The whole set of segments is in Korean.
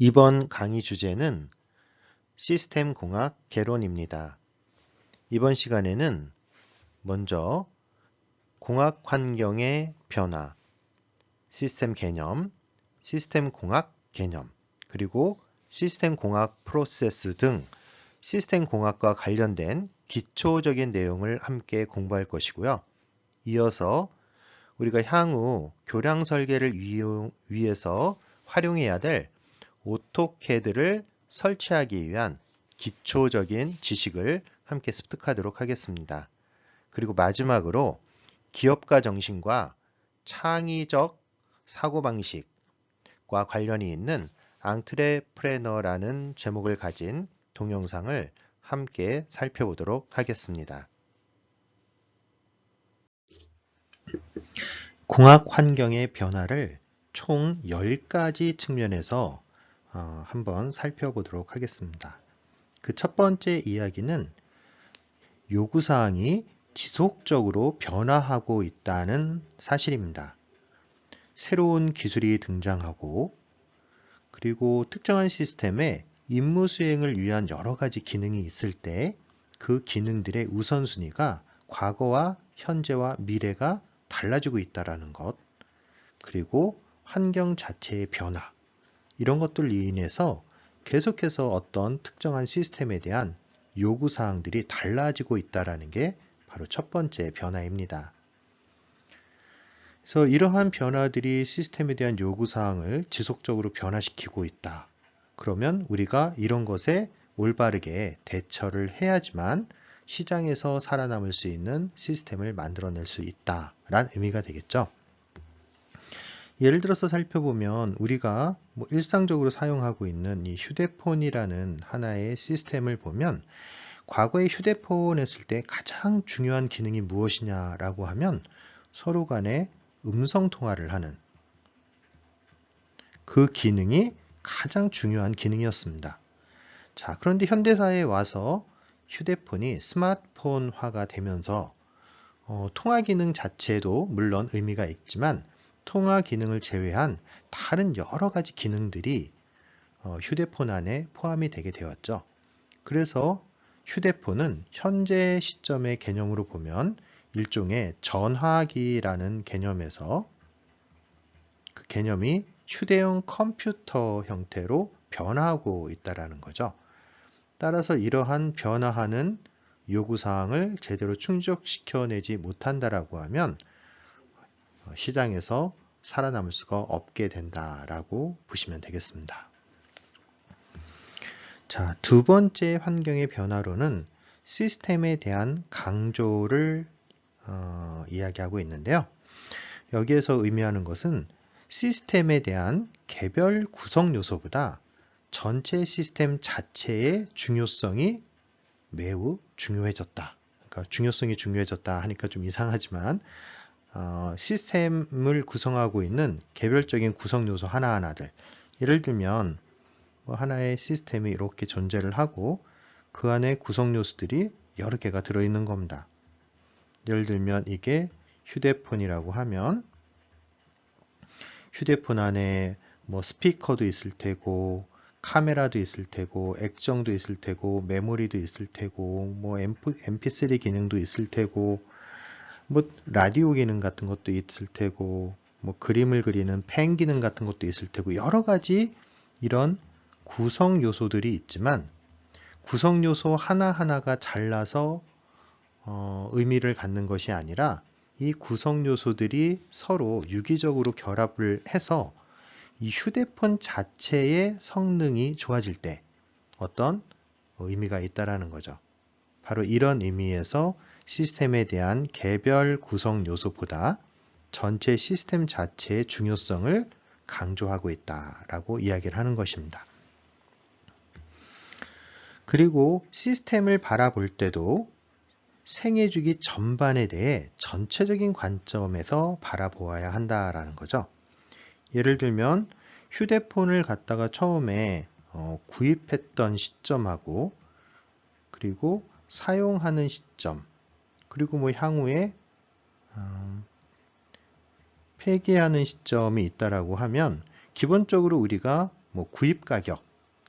이번 강의 주제는 시스템 공학 개론입니다. 이번 시간에는 먼저 공학 환경의 변화, 시스템 개념, 시스템 공학 개념, 그리고 시스템 공학 프로세스 등 시스템 공학과 관련된 기초적인 내용을 함께 공부할 것이고요. 이어서 우리가 향후 교량 설계를 위해서 활용해야 될 오토캐드를 설치하기 위한 기초적인 지식을 함께 습득하도록 하겠습니다. 그리고 마지막으로 기업가 정신과 창의적 사고방식과 관련이 있는 앙트레프레너라는 제목을 가진 동영상을 함께 살펴보도록 하겠습니다. 공학 환경의 변화를 총 10가지 측면에서 한번 살펴보도록 하겠습니다. 그 첫 번째 이야기는 요구사항이 지속적으로 변화하고 있다는 사실입니다. 새로운 기술이 등장하고 그리고 특정한 시스템에 임무 수행을 위한 여러 가지 기능이 있을 때 그 기능들의 우선순위가 과거와 현재와 미래가 달라지고 있다는 것, 그리고 환경 자체의 변화, 이런 것들로 인해서 계속해서 어떤 특정한 시스템에 대한 요구사항들이 달라지고 있다는 게 바로 첫 번째 변화입니다. 그래서 이러한 변화들이 시스템에 대한 요구사항을 지속적으로 변화시키고 있다. 그러면 우리가 이런 것에 올바르게 대처를 해야지만 시장에서 살아남을 수 있는 시스템을 만들어낼 수 있다라는 의미가 되겠죠. 예를 들어서 살펴보면 우리가 일상적으로 사용하고 있는 이 휴대폰이라는 하나의 시스템을 보면 과거에 휴대폰 했을 때 가장 중요한 기능이 무엇이냐라고 하면 서로 간에 음성 통화를 하는 그 기능이 가장 중요한 기능이었습니다. 자, 그런데 현대사회에 와서 휴대폰이 스마트폰화가 되면서 통화 기능 자체도 물론 의미가 있지만 통화 기능을 제외한 다른 여러 가지 기능들이 휴대폰 안에 포함이 되게 되었죠. 그래서 휴대폰은 현재 시점의 개념으로 보면 일종의 전화기라는 개념에서 그 개념이 휴대용 컴퓨터 형태로 변화하고 있다는 거죠. 따라서 이러한 변화하는 요구사항을 제대로 충족시켜내지 못한다라고 하면 시장에서 살아남을 수가 없게 된다라고 보시면 되겠습니다. 자, 두 번째 환경의 변화로는 시스템에 대한 강조를 이야기하고 있는데요. 여기에서 의미하는 것은 시스템에 대한 개별 구성 요소보다 전체 시스템 자체의 중요성이 매우 중요해졌다. 그러니까 중요성이 중요해졌다 하니까 좀 이상하지만 시스템을 구성하고 있는 개별적인 구성 요소 하나하나들, 예를 들면 하나의 시스템이 이렇게 존재를 하고 그 안에 구성 요소들이 여러 개가 들어있는 겁니다. 예를 들면 이게 휴대폰이라고 하면 휴대폰 안에 스피커도 있을 테고 카메라도 있을 테고 액정도 있을 테고 메모리도 있을 테고 MP3 기능도 있을 테고 라디오 기능 같은 것도 있을 테고 그림을 그리는 펜 기능 같은 것도 있을 테고 여러 가지 이런 구성 요소들이 있지만 구성 요소 하나하나가 잘라서 의미를 갖는 것이 아니라 이 구성 요소들이 서로 유기적으로 결합을 해서 이 휴대폰 자체의 성능이 좋아질 때 어떤 의미가 있다라는 거죠. 바로 이런 의미에서 시스템에 대한 개별 구성 요소보다 전체 시스템 자체의 중요성을 강조하고 있다라고 이야기를 하는 것입니다. 그리고 시스템을 바라볼 때도 생애주기 전반에 대해 전체적인 관점에서 바라보아야 한다라는 거죠. 예를 들면 휴대폰을 갖다가 처음에 구입했던 시점하고 그리고 사용하는 시점 그리고 향후에 폐기하는 시점이 있다라고 하면 기본적으로 우리가 뭐 구입 가격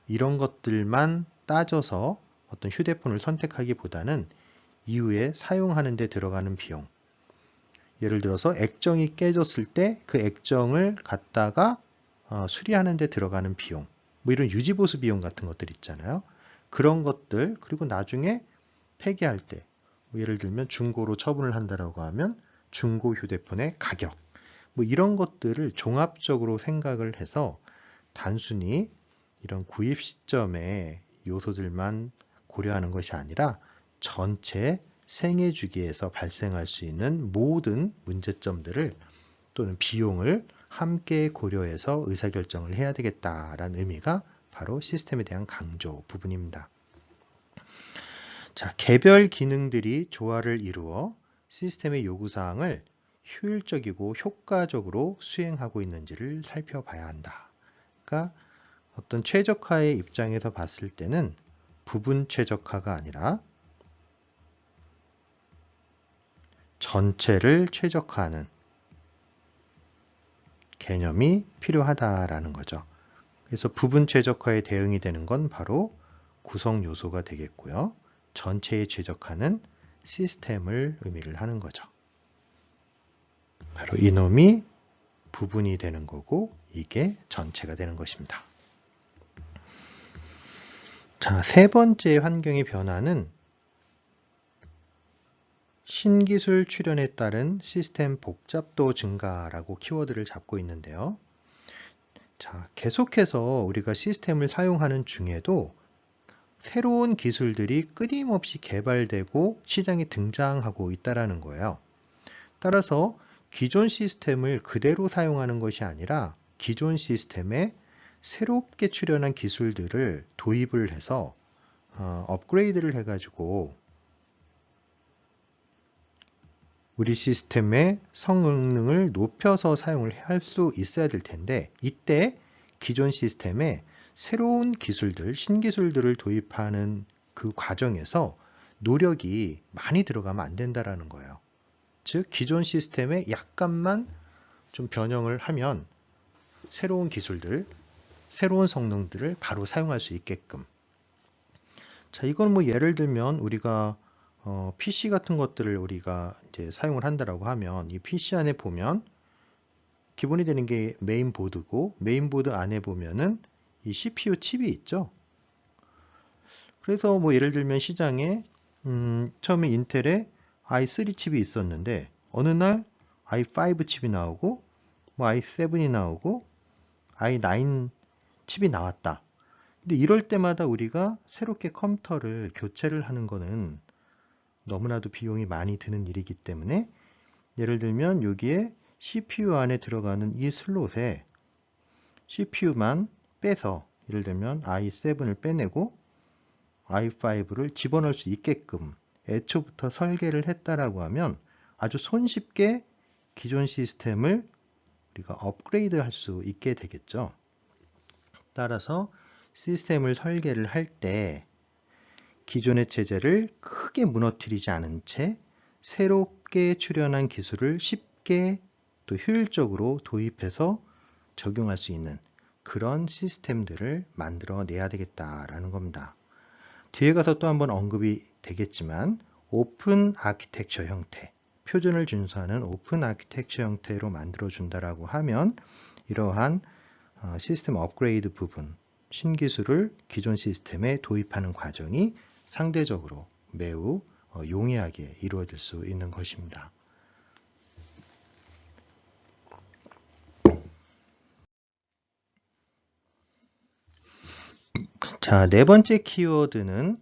이런 것들만 따져서 어떤 휴대폰을 선택하기보다는 이후에 사용하는 데 들어가는 비용, 예를 들어서 액정이 깨졌을 때 그 액정을 갖다가 수리하는 데 들어가는 비용, 뭐 이런 유지보수 비용 같은 것들 있잖아요. 그런 것들, 그리고 나중에 폐기할 때, 뭐 예를 들면 중고로 처분을 한다라고 하면 중고 휴대폰의 가격, 뭐 이런 것들을 종합적으로 생각을 해서 단순히 이런 구입 시점의 요소들만 고려하는 것이 아니라 전체 생애 주기에서 발생할 수 있는 모든 문제점들을 또는 비용을 함께 고려해서 의사결정을 해야 되겠다라는 의미가 바로 시스템에 대한 강조 부분입니다. 자, 개별 기능들이 조화를 이루어 시스템의 요구사항을 효율적이고 효과적으로 수행하고 있는지를 살펴봐야 한다. 그러니까 어떤 최적화의 입장에서 봤을 때는 부분 최적화가 아니라 전체를 최적화하는 개념이 필요하다라는 거죠. 그래서 부분 최적화에 대응이 되는 건 바로 구성 요소가 되겠고요. 전체의 최적화는 시스템을 의미를 하는 거죠. 바로 이놈이 부분이 되는 거고 이게 전체가 되는 것입니다. 자, 세 번째 환경의 변화는 신기술 출현에 따른 시스템 복잡도 증가라고 키워드를 잡고 있는데요. 자, 계속해서 우리가 시스템을 사용하는 중에도 새로운 기술들이 끊임없이 개발되고 시장에 등장하고 있다는 거예요. 따라서 기존 시스템을 그대로 사용하는 것이 아니라 기존 시스템에 새롭게 출현한 기술들을 도입을 해서 업그레이드를 해가지고 우리 시스템의 성능을 높여서 사용을 할 수 있어야 될 텐데 이때 기존 시스템에 새로운 기술들, 신기술들을 도입하는 그 과정에서 노력이 많이 들어가면 안 된다라는 거예요. 즉 기존 시스템에 약간만 좀 변형을 하면 새로운 기술들, 새로운 성능들을 바로 사용할 수 있게끔. 자, 이건 뭐 예를 들면 우리가 PC 같은 것들을 우리가 이제 사용을 한다라고 하면 이 PC 안에 보면 기본이 되는 게 메인보드고 메인보드 안에 보면은 이 CPU 칩이 있죠. 그래서 뭐 예를 들면 시장에 처음에 인텔에 i3 칩이 있었는데 어느 날 i5 칩이 나오고 뭐 i7이 나오고 i9 칩이 나왔다. 근데 이럴 때마다 우리가 새롭게 컴퓨터를 교체를 하는 거는 너무나도 비용이 많이 드는 일이기 때문에 예를 들면 여기에 CPU 안에 들어가는 이 슬롯에 CPU만 빼서 예를 들면 i7을 빼내고 i5를 집어넣을 수 있게끔 애초부터 설계를 했다라고 하면 아주 손쉽게 기존 시스템을 우리가 업그레이드 할 수 있게 되겠죠. 따라서 시스템을 설계를 할 때 기존의 체제를 크게 무너뜨리지 않은 채 새롭게 출현한 기술을 쉽게 또 효율적으로 도입해서 적용할 수 있는 그런 시스템들을 만들어내야 되겠다라는 겁니다. 뒤에 가서 또 한번 언급이 되겠지만 오픈 아키텍처 형태, 표준을 준수하는 오픈 아키텍처 형태로 만들어준다라고 하면 이러한 시스템 업그레이드 부분, 신기술을 기존 시스템에 도입하는 과정이 상대적으로 매우 용이하게 이루어질 수 있는 것입니다. 자, 네 번째 키워드는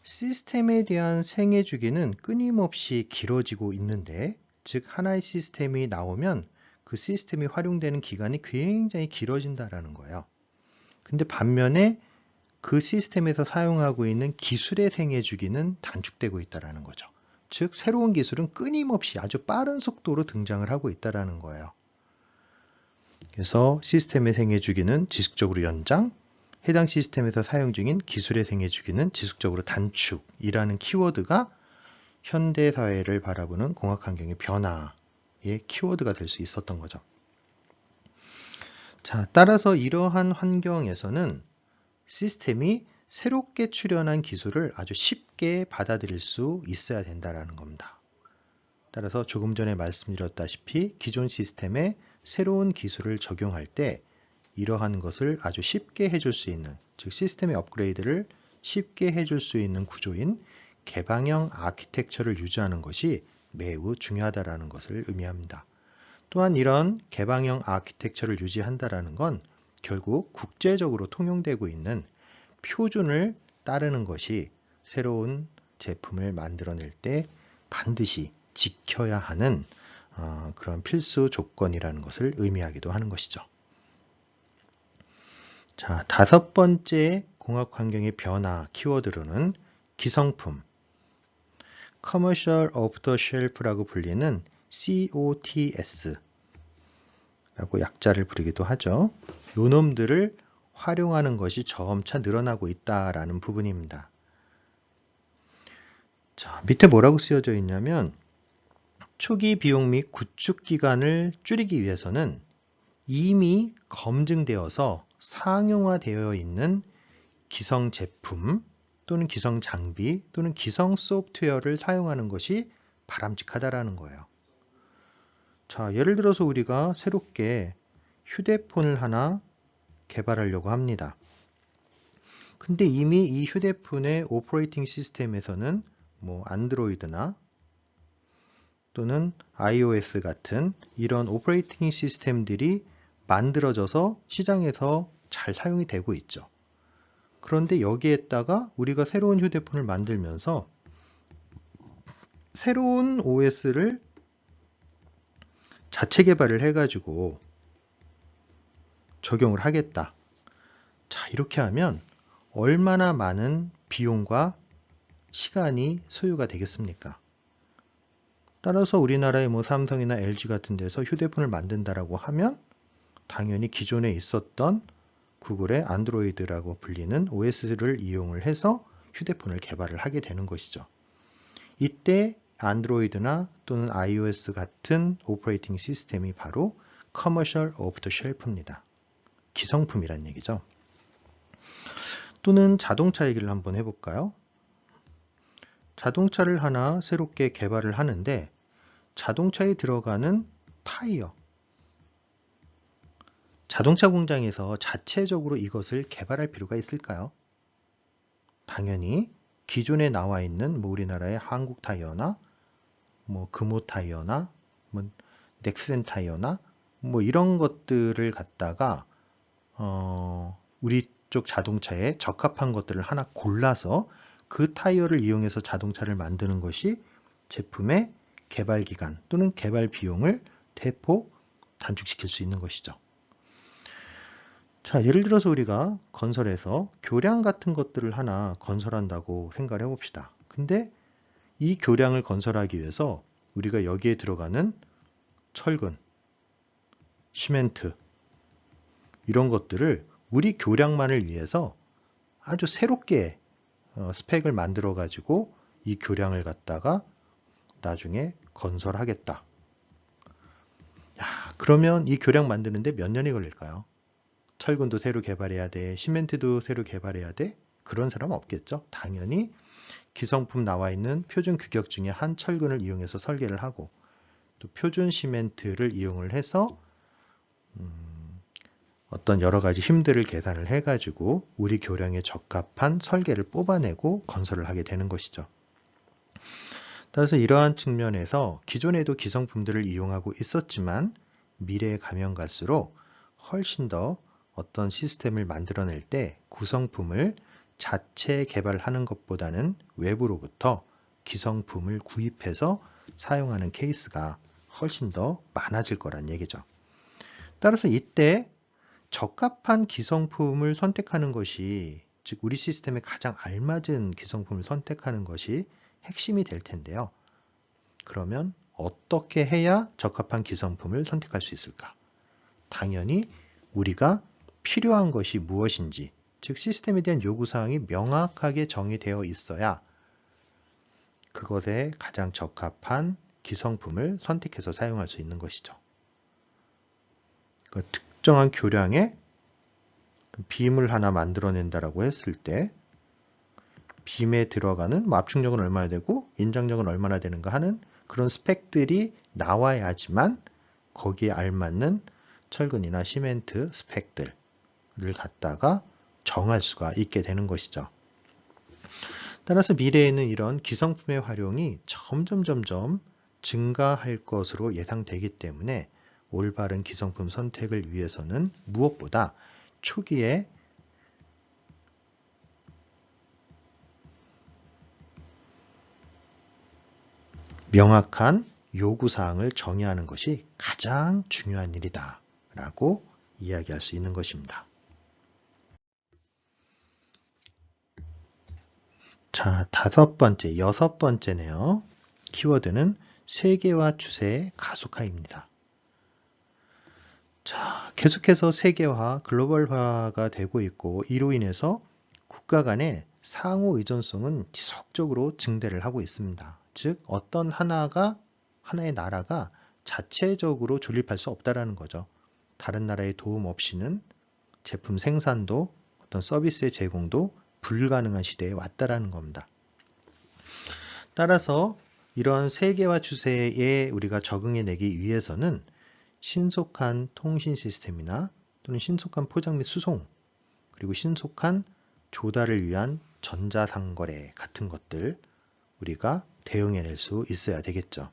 시스템에 대한 생애 주기는 끊임없이 길어지고 있는데, 즉 하나의 시스템이 나오면 그 시스템이 활용되는 기간이 굉장히 길어진다라는 거예요. 근데 반면에 그 시스템에서 사용하고 있는 기술의 생애 주기는 단축되고 있다는 거죠. 즉 새로운 기술은 끊임없이 아주 빠른 속도로 등장을 하고 있다는 거예요. 그래서 시스템의 생애 주기는 지속적으로 연장, 해당 시스템에서 사용 중인 기술의 생애 주기는 지속적으로 단축이라는 키워드가 현대 사회를 바라보는 공학 환경의 변화의 키워드가 될 수 있었던 거죠. 자, 따라서 이러한 환경에서는 시스템이 새롭게 출현한 기술을 아주 쉽게 받아들일 수 있어야 된다는 겁니다. 따라서 조금 전에 말씀드렸다시피 기존 시스템에 새로운 기술을 적용할 때 이러한 것을 아주 쉽게 해줄 수 있는, 즉 시스템의 업그레이드를 쉽게 해줄 수 있는 구조인 개방형 아키텍처를 유지하는 것이 매우 중요하다는 것을 의미합니다. 또한 이런 개방형 아키텍처를 유지한다는 건 결국 국제적으로 통용되고 있는 표준을 따르는 것이 새로운 제품을 만들어낼 때 반드시 지켜야 하는 그런 필수 조건이라는 것을 의미하기도 하는 것이죠. 자, 다섯 번째 공학 환경의 변화 키워드로는 기성품, Commercial Off the Shelf라고 불리는 COTS 라고 약자를 부르기도 하죠. 요놈들을 활용하는 것이 점차 늘어나고 있다라는 부분입니다. 자, 밑에 뭐라고 쓰여져 있냐면 초기 비용 및 구축 기간을 줄이기 위해서는 이미 검증되어서 상용화되어 있는 기성 제품 또는 기성 장비 또는 기성 소프트웨어를 사용하는 것이 바람직하다라는 거예요. 자, 예를 들어서 우리가 새롭게 휴대폰을 하나 개발하려고 합니다. 근데 이미 이 휴대폰의 오퍼레이팅 시스템에서는 뭐 안드로이드나 또는 iOS 같은 이런 오퍼레이팅 시스템들이 만들어져서 시장에서 잘 사용이 되고 있죠. 그런데 여기에다가 우리가 새로운 휴대폰을 만들면서 새로운 OS를 자체 개발을 해가지고 적용을 하겠다. 자, 이렇게 하면 얼마나 많은 비용과 시간이 소요가 되겠습니까? 따라서 우리나라의 뭐 삼성이나 LG 같은 데서 휴대폰을 만든다라고 하면 당연히 기존에 있었던 구글의 안드로이드라고 불리는 OS를 이용을 해서 휴대폰을 개발을 하게 되는 것이죠. 이때 안드로이드나 또는 iOS 같은 오퍼레이팅 시스템이 바로 Commercial Off the Shelf입니다. 기성품이란 얘기죠. 또는 자동차 얘기를 한번 해볼까요? 자동차를 하나 새롭게 개발을 하는데 자동차에 들어가는 타이어, 자동차 공장에서 자체적으로 이것을 개발할 필요가 있을까요? 당연히 기존에 나와 있는 뭐 우리나라의 한국 타이어나 뭐 금호 타이어나 뭐 넥센 타이어나 뭐 이런 것들을 갖다가 우리 쪽 자동차에 적합한 것들을 하나 골라서 그 타이어를 이용해서 자동차를 만드는 것이 제품의 개발 기간 또는 개발 비용을 대폭 단축시킬 수 있는 것이죠. 자, 예를 들어서 우리가 건설에서 교량 같은 것들을 하나 건설한다고 생각을 해봅시다. 근데 이 교량을 건설하기 위해서 우리가 여기에 들어가는 철근, 시멘트 이런 것들을 우리 교량만을 위해서 아주 새롭게 스펙을 만들어 가지고 이 교량을 갖다가 나중에 건설하겠다. 야, 그러면 이 교량 만드는데 몇 년이 걸릴까요? 철근도 새로 개발해야 돼. 시멘트도 새로 개발해야 돼. 그런 사람 없겠죠. 당연히 기성품 나와 있는 표준 규격 중에 한 철근을 이용해서 설계를 하고 또 표준 시멘트를 이용을 해서 어떤 여러 가지 힘들을 계산을 해가지고 우리 교량에 적합한 설계를 뽑아내고 건설을 하게 되는 것이죠. 따라서 이러한 측면에서 기존에도 기성품들을 이용하고 있었지만 미래에 가면 갈수록 훨씬 더 어떤 시스템을 만들어낼 때 구성품을 자체 개발하는 것보다는 외부로부터 기성품을 구입해서 사용하는 케이스가 훨씬 더 많아질 거란 얘기죠. 따라서 이때 적합한 기성품을 선택하는 것이, 즉 우리 시스템에 가장 알맞은 기성품을 선택하는 것이 핵심이 될 텐데요. 그러면 어떻게 해야 적합한 기성품을 선택할 수 있을까? 당연히 우리가 필요한 것이 무엇인지, 즉 시스템에 대한 요구사항이 명확하게 정의되어 있어야 그것에 가장 적합한 기성품을 선택해서 사용할 수 있는 것이죠. 특정한 교량의 빔을 하나 만들어낸다라고 했을 때 빔에 들어가는 압축력은 얼마나 되고 인장력은 얼마나 되는가 하는 그런 스펙들이 나와야지만 거기에 알맞는 철근이나 시멘트 스펙들을 갖다가 정할 수가 있게 되는 것이죠. 따라서 미래에는 이런 기성품의 활용이 점점 증가할 것으로 예상되기 때문에 올바른 기성품 선택을 위해서는 무엇보다 초기에 명확한 요구사항을 정의하는 것이 가장 중요한 일이다 라고 이야기할 수 있는 것입니다. 자, 여섯 번째네요. 키워드는 세계화 추세의 가속화입니다. 자, 계속해서 세계화, 글로벌화가 되고 있고 이로 인해서 국가 간의 상호 의존성은 지속적으로 증대를 하고 있습니다. 즉, 어떤 하나의 나라가 자체적으로 존립할 수 없다라는 거죠. 다른 나라의 도움 없이는 제품 생산도 어떤 서비스의 제공도 불가능한 시대에 왔다라는 겁니다. 따라서 이런 세계화 추세에 우리가 적응해내기 위해서는 신속한 통신 시스템이나 또는 신속한 포장 및 수송, 그리고 신속한 조달을 위한 전자상거래 같은 것들 우리가 대응해낼 수 있어야 되겠죠.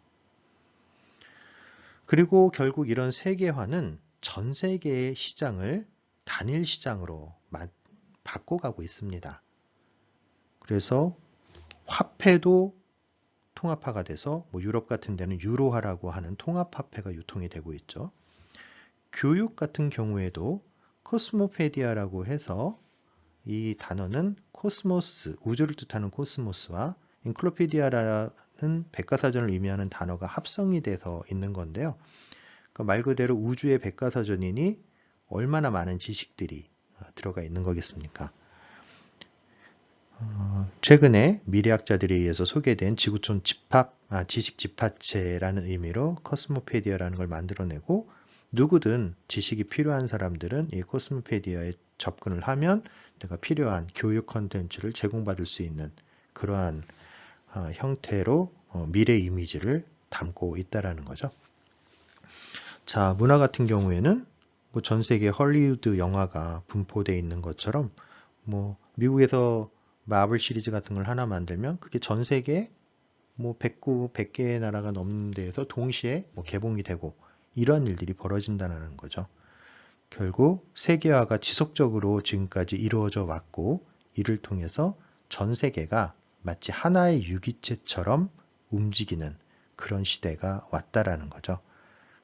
그리고 결국 이런 세계화는 전 세계의 시장을 단일 시장으로 바꿔가고 있습니다. 그래서 화폐도 통합화가 돼서 유럽 같은 데는 유로화라고 하는 통합화폐가 유통이 되고 있죠. 교육 같은 경우에도 코스모페디아라고 해서 이 단어는 코스모스, 우주를 뜻하는 코스모스와 인클로피디아라는 백과사전을 의미하는 단어가 합성이 돼서 있는 건데요. 그러니까 말 그대로 우주의 백과사전이니 얼마나 많은 지식들이 들어가 있는 거겠습니까? 최근에 미래학자들에 의해서 소개된 지구촌 지식 집합체라는 의미로 코스모페디아라는 걸 만들어내고 누구든 지식이 필요한 사람들은 이 코스모페디아에 접근을 하면 내가 필요한 교육 컨텐츠를 제공받을 수 있는 그러한 형태로 미래 이미지를 담고 있다라는 거죠. 자, 문화 같은 경우에는 전 세계 헐리우드 영화가 분포되어 있는 것처럼 미국에서 마블 시리즈 같은 걸 하나 만들면 그게 전 세계 100개의 나라가 넘는 데에서 동시에 개봉이 되고 이런 일들이 벌어진다는 거죠. 결국 세계화가 지속적으로 지금까지 이루어져 왔고 이를 통해서 전 세계가 마치 하나의 유기체처럼 움직이는 그런 시대가 왔다라는 거죠.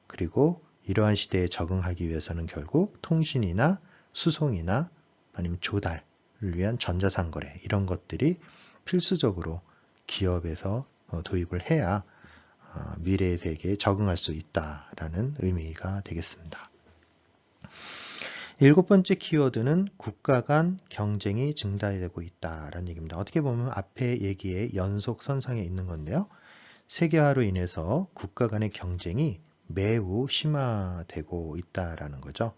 그리고 이러한 시대에 적응하기 위해서는 결국 통신이나 수송이나 아니면 조달을 위한 전자상거래 이런 것들이 필수적으로 기업에서 도입을 해야 미래의 세계에 적응할 수 있다라는 의미가 되겠습니다. 일곱 번째 키워드는 국가 간 경쟁이 증가되고 있다라는 얘기입니다. 어떻게 보면 앞에 얘기의 연속선상에 있는 건데요. 세계화로 인해서 국가 간의 경쟁이 매우 심화되고 있다라는 거죠.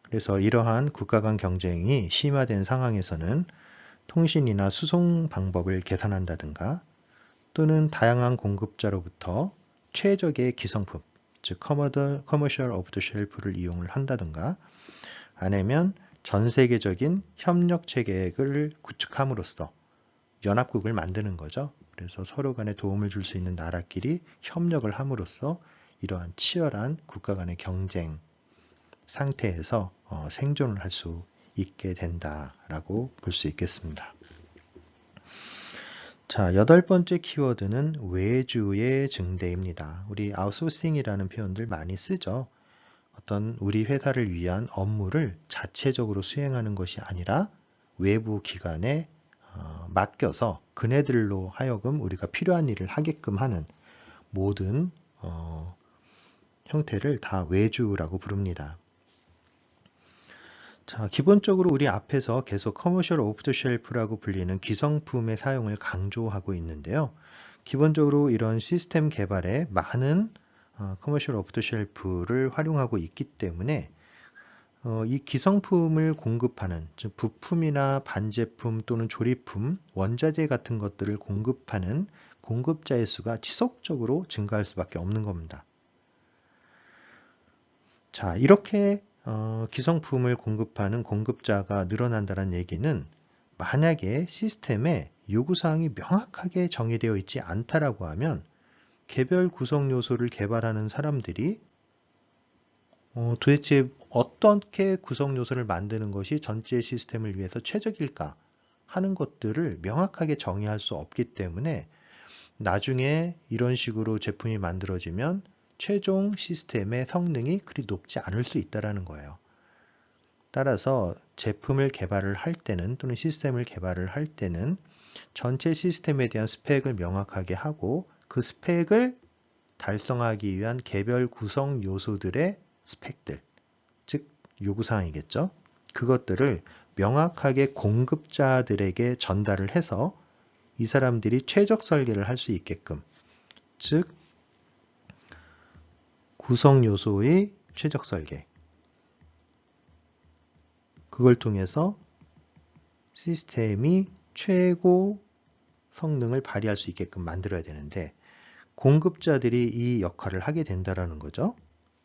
그래서 이러한 국가 간 경쟁이 심화된 상황에서는 통신이나 수송 방법을 계산한다든가 또는 다양한 공급자로부터 최적의 기성품, 즉 커머셜 오프 더 쉘프를 이용을 한다든가 아니면 전 세계적인 협력 체계를 구축함으로써 연합국을 만드는 거죠. 그래서 서로 간에 도움을 줄 수 있는 나라끼리 협력을 함으로써 이러한 치열한 국가 간의 경쟁 상태에서 생존을 할 수 있게 된다라고 볼 수 있겠습니다. 자, 여덟 번째 키워드는 외주의 증대입니다. 우리 아웃소싱이라는 표현들 많이 쓰죠. 어떤 우리 회사를 위한 업무를 자체적으로 수행하는 것이 아니라 외부 기관에 맡겨서 그네들로 하여금 우리가 필요한 일을 하게끔 하는 모든 형태를 다 외주라고 부릅니다. 자, 기본적으로 우리 앞에서 계속 커머셜 오프 더 쉘프라고 불리는 기성품의 사용을 강조하고 있는데요. 기본적으로 이런 시스템 개발에 많은 커머셜 오프 더 쉘프를 활용하고 있기 때문에 이 기성품을 공급하는, 즉 부품이나 반제품 또는 조립품, 원자재 같은 것들을 공급하는 공급자의 수가 지속적으로 증가할 수밖에 없는 겁니다. 자, 이렇게 기성품을 공급하는 공급자가 늘어난다는 얘기는 만약에 시스템에 요구사항이 명확하게 정의되어 있지 않다라고 하면 개별 구성 요소를 개발하는 사람들이 도대체 어떻게 구성 요소를 만드는 것이 전체 시스템을 위해서 최적일까 하는 것들을 명확하게 정의할 수 없기 때문에 나중에 이런 식으로 제품이 만들어지면 최종 시스템의 성능이 그리 높지 않을 수 있다는 거예요. 따라서 제품을 개발을 할 때는 또는 시스템을 개발을 할 때는 전체 시스템에 대한 스펙을 명확하게 하고 그 스펙을 달성하기 위한 개별 구성 요소들의 스펙들, 즉 요구사항이겠죠. 그것들을 명확하게 공급자들에게 전달을 해서 이 사람들이 최적 설계를 할 수 있게끔, 즉 구성 요소의 최적 설계, 그걸 통해서 시스템이 최고 성능을 발휘할 수 있게끔 만들어야 되는데 공급자들이 이 역할을 하게 된다는 거죠.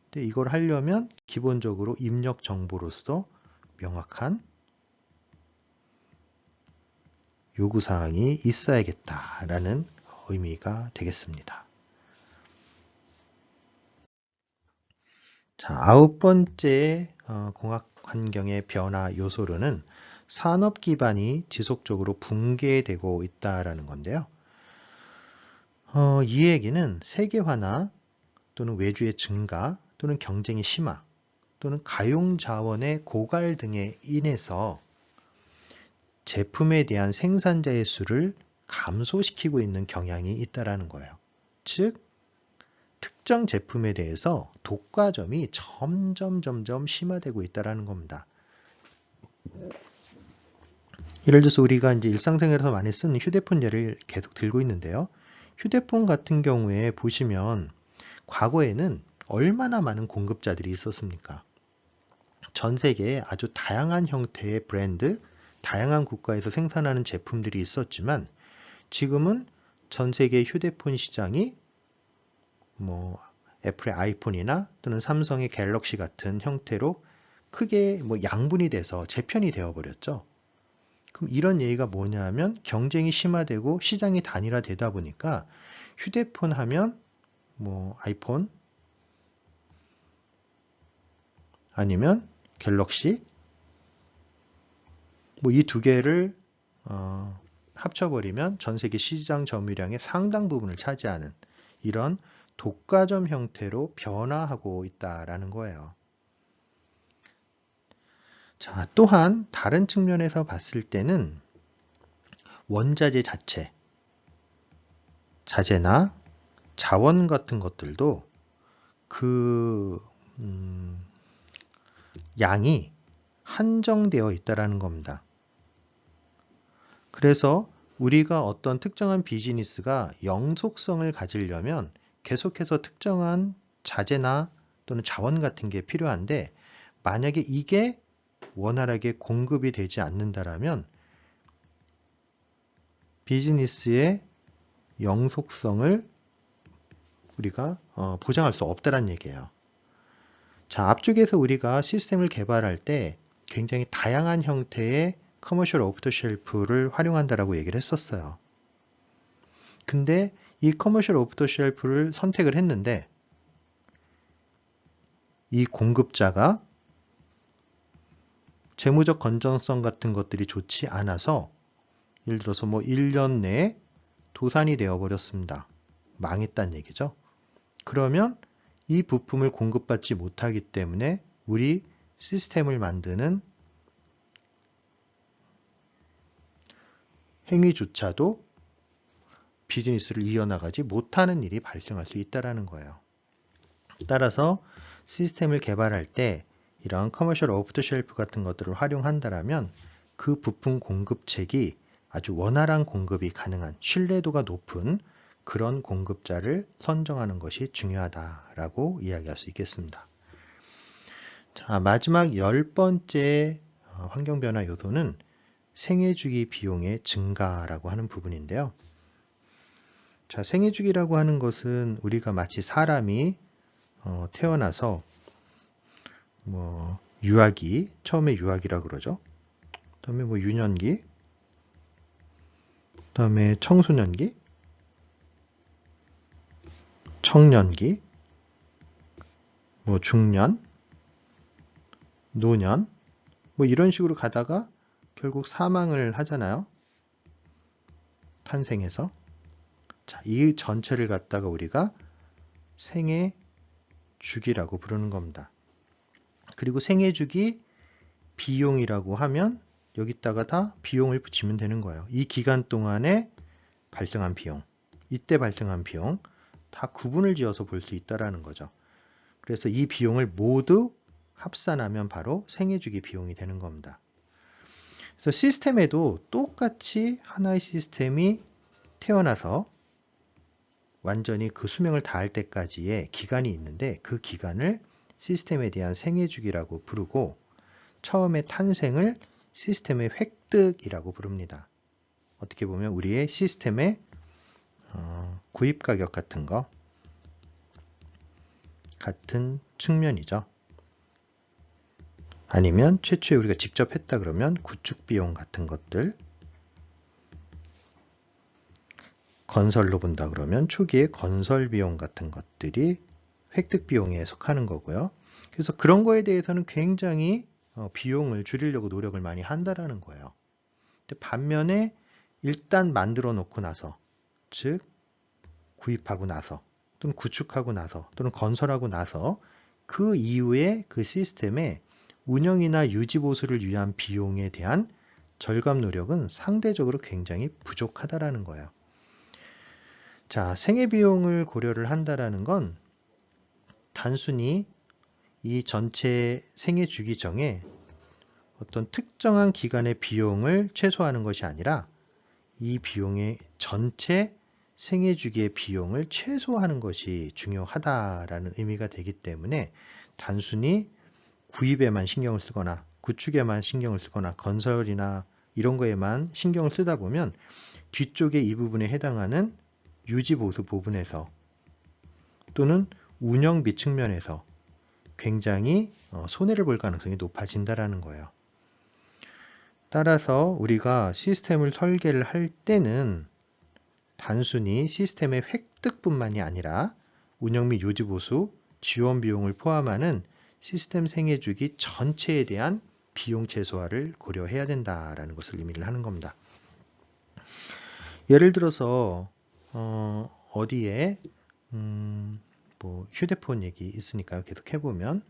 근데 이걸 하려면 기본적으로 입력 정보로서 명확한 요구사항이 있어야겠다라는 의미가 되겠습니다. 자, 9번째 공학 환경의 변화 요소로는 산업 기반이 지속적으로 붕괴되고 있다라는 건데요. 이 얘기는 세계화나 또는 외주의 증가 또는 경쟁의 심화 또는 가용 자원의 고갈 등에 인해서 제품에 대한 생산자의 수를 감소시키고 있는 경향이 있다라는 거예요. 즉 특정 제품에 대해서 독과점이 점점 심화되고 있다는 겁니다. 예를 들어서 우리가 이제 일상생활에서 많이 쓰는 휴대폰 예를 계속 들고 있는데요. 휴대폰 같은 경우에 보시면 과거에는 얼마나 많은 공급자들이 있었습니까? 전 세계에 아주 다양한 형태의 브랜드, 다양한 국가에서 생산하는 제품들이 있었지만 지금은 전 세계 휴대폰 시장이 뭐 애플의 아이폰이나 또는 삼성의 갤럭시 같은 형태로 크게 양분이 돼서 재편이 되어버렸죠. 그럼 이런 얘기가 뭐냐면 경쟁이 심화되고 시장이 단일화되다 보니까 휴대폰 하면 아이폰 아니면 갤럭시 이 두 개를 합쳐버리면 전 세계 시장 점유량의 상당 부분을 차지하는 이런 독과점 형태로 변화하고 있다라는 거예요. 자, 또한 다른 측면에서 봤을 때는 원자재 자재나 자원 같은 것들도 그 양이 한정되어 있다라는 겁니다. 그래서 우리가 어떤 특정한 비즈니스가 영속성을 가지려면 계속해서 특정한 자재나 또는 자원 같은 게 필요한데 만약에 이게 원활하게 공급이 되지 않는다라면 비즈니스의 영속성을 우리가 보장할 수 없다는 얘기예요. 자, 앞쪽에서 우리가 시스템을 개발할 때 굉장히 다양한 형태의 커머셜 오프 더 쉘프를 활용한다라고 얘기를 했었어요. 근데 이 커머셜 오프 더 쉘프를 선택을 했는데 이 공급자가 재무적 건전성 같은 것들이 좋지 않아서 예를 들어서 1년 내에 도산이 되어 버렸습니다. 망했다는 얘기죠. 그러면 이 부품을 공급받지 못하기 때문에 우리 시스템을 만드는 행위조차도 비즈니스를 이어나가지 못하는 일이 발생할 수 있다는 거예요. 따라서 시스템을 개발할 때 이런 커머셜 오프 더 쉘프 같은 것들을 활용한다면 그 부품 공급책이 아주 원활한 공급이 가능한 신뢰도가 높은 그런 공급자를 선정하는 것이 중요하다라고 이야기할 수 있겠습니다. 자, 마지막 10번째 환경변화 요소는 생애주기 비용의 증가라고 하는 부분인데요. 자, 생애주기라고 하는 것은 우리가 마치 사람이 태어나서 뭐 유아기, 처음에 유아기라 그러죠. 그다음에 뭐 유년기, 그다음에 청소년기, 청년기, 뭐 중년, 노년, 뭐 이런 식으로 가다가 결국 사망을 하잖아요. 탄생해서. 자, 이 전체를 갖다가 우리가 생애 주기라고 부르는 겁니다. 그리고 생애 주기 비용이라고 하면 여기다가 다 비용을 붙이면 되는 거예요. 이 기간 동안에 발생한 비용, 이때 발생한 비용 다 구분을 지어서 볼 수 있다라는 거죠. 그래서 이 비용을 모두 합산하면 바로 생애 주기 비용이 되는 겁니다. 그래서 시스템에도 똑같이 하나의 시스템이 태어나서 완전히 그 수명을 다할 때까지의 기간이 있는데 그 기간을 시스템에 대한 생애 주기라고 부르고 처음에 탄생을 시스템의 획득이라고 부릅니다. 어떻게 보면 우리의 시스템의 구입 가격 같은 거 같은 측면이죠. 아니면 최초에 우리가 직접 했다 그러면 구축 비용 같은 것들, 건설로 본다 그러면 초기에 건설 비용 같은 것들이 획득 비용에 속하는 거고요. 그래서 그런 거에 대해서는 굉장히 비용을 줄이려고 노력을 많이 한다라는 거예요. 근데 반면에 일단 만들어 놓고 나서, 즉 구입하고 나서 또는 구축하고 나서 또는 건설하고 나서 그 이후에 그 시스템의 운영이나 유지 보수를 위한 비용에 대한 절감 노력은 상대적으로 굉장히 부족하다라는 거예요. 자, 생애 비용을 고려를 한다라는 건 단순히 이 전체 생애 주기 정에 어떤 특정한 기간의 비용을 최소화하는 것이 아니라 이 비용의 전체 생애 주기의 비용을 최소화하는 것이 중요하다라는 의미가 되기 때문에 단순히 구입에만 신경을 쓰거나 구축에만 신경을 쓰거나 건설이나 이런 거에만 신경을 쓰다 보면 뒤쪽에 이 부분에 해당하는 유지 보수 부분에서 또는 운영비 측면에서 굉장히 손해를 볼 가능성이 높아진다라는 거예요. 따라서 우리가 시스템을 설계를 할 때는 단순히 시스템의 획득뿐만이 아니라 운영 및 유지 보수, 지원 비용을 포함하는 시스템 생애 주기 전체에 대한 비용 최소화를 고려해야 된다라는 것을 의미를 하는 겁니다. 예를 들어서 어디에 뭐 휴대폰 얘기 있으니까요. 계속 해보면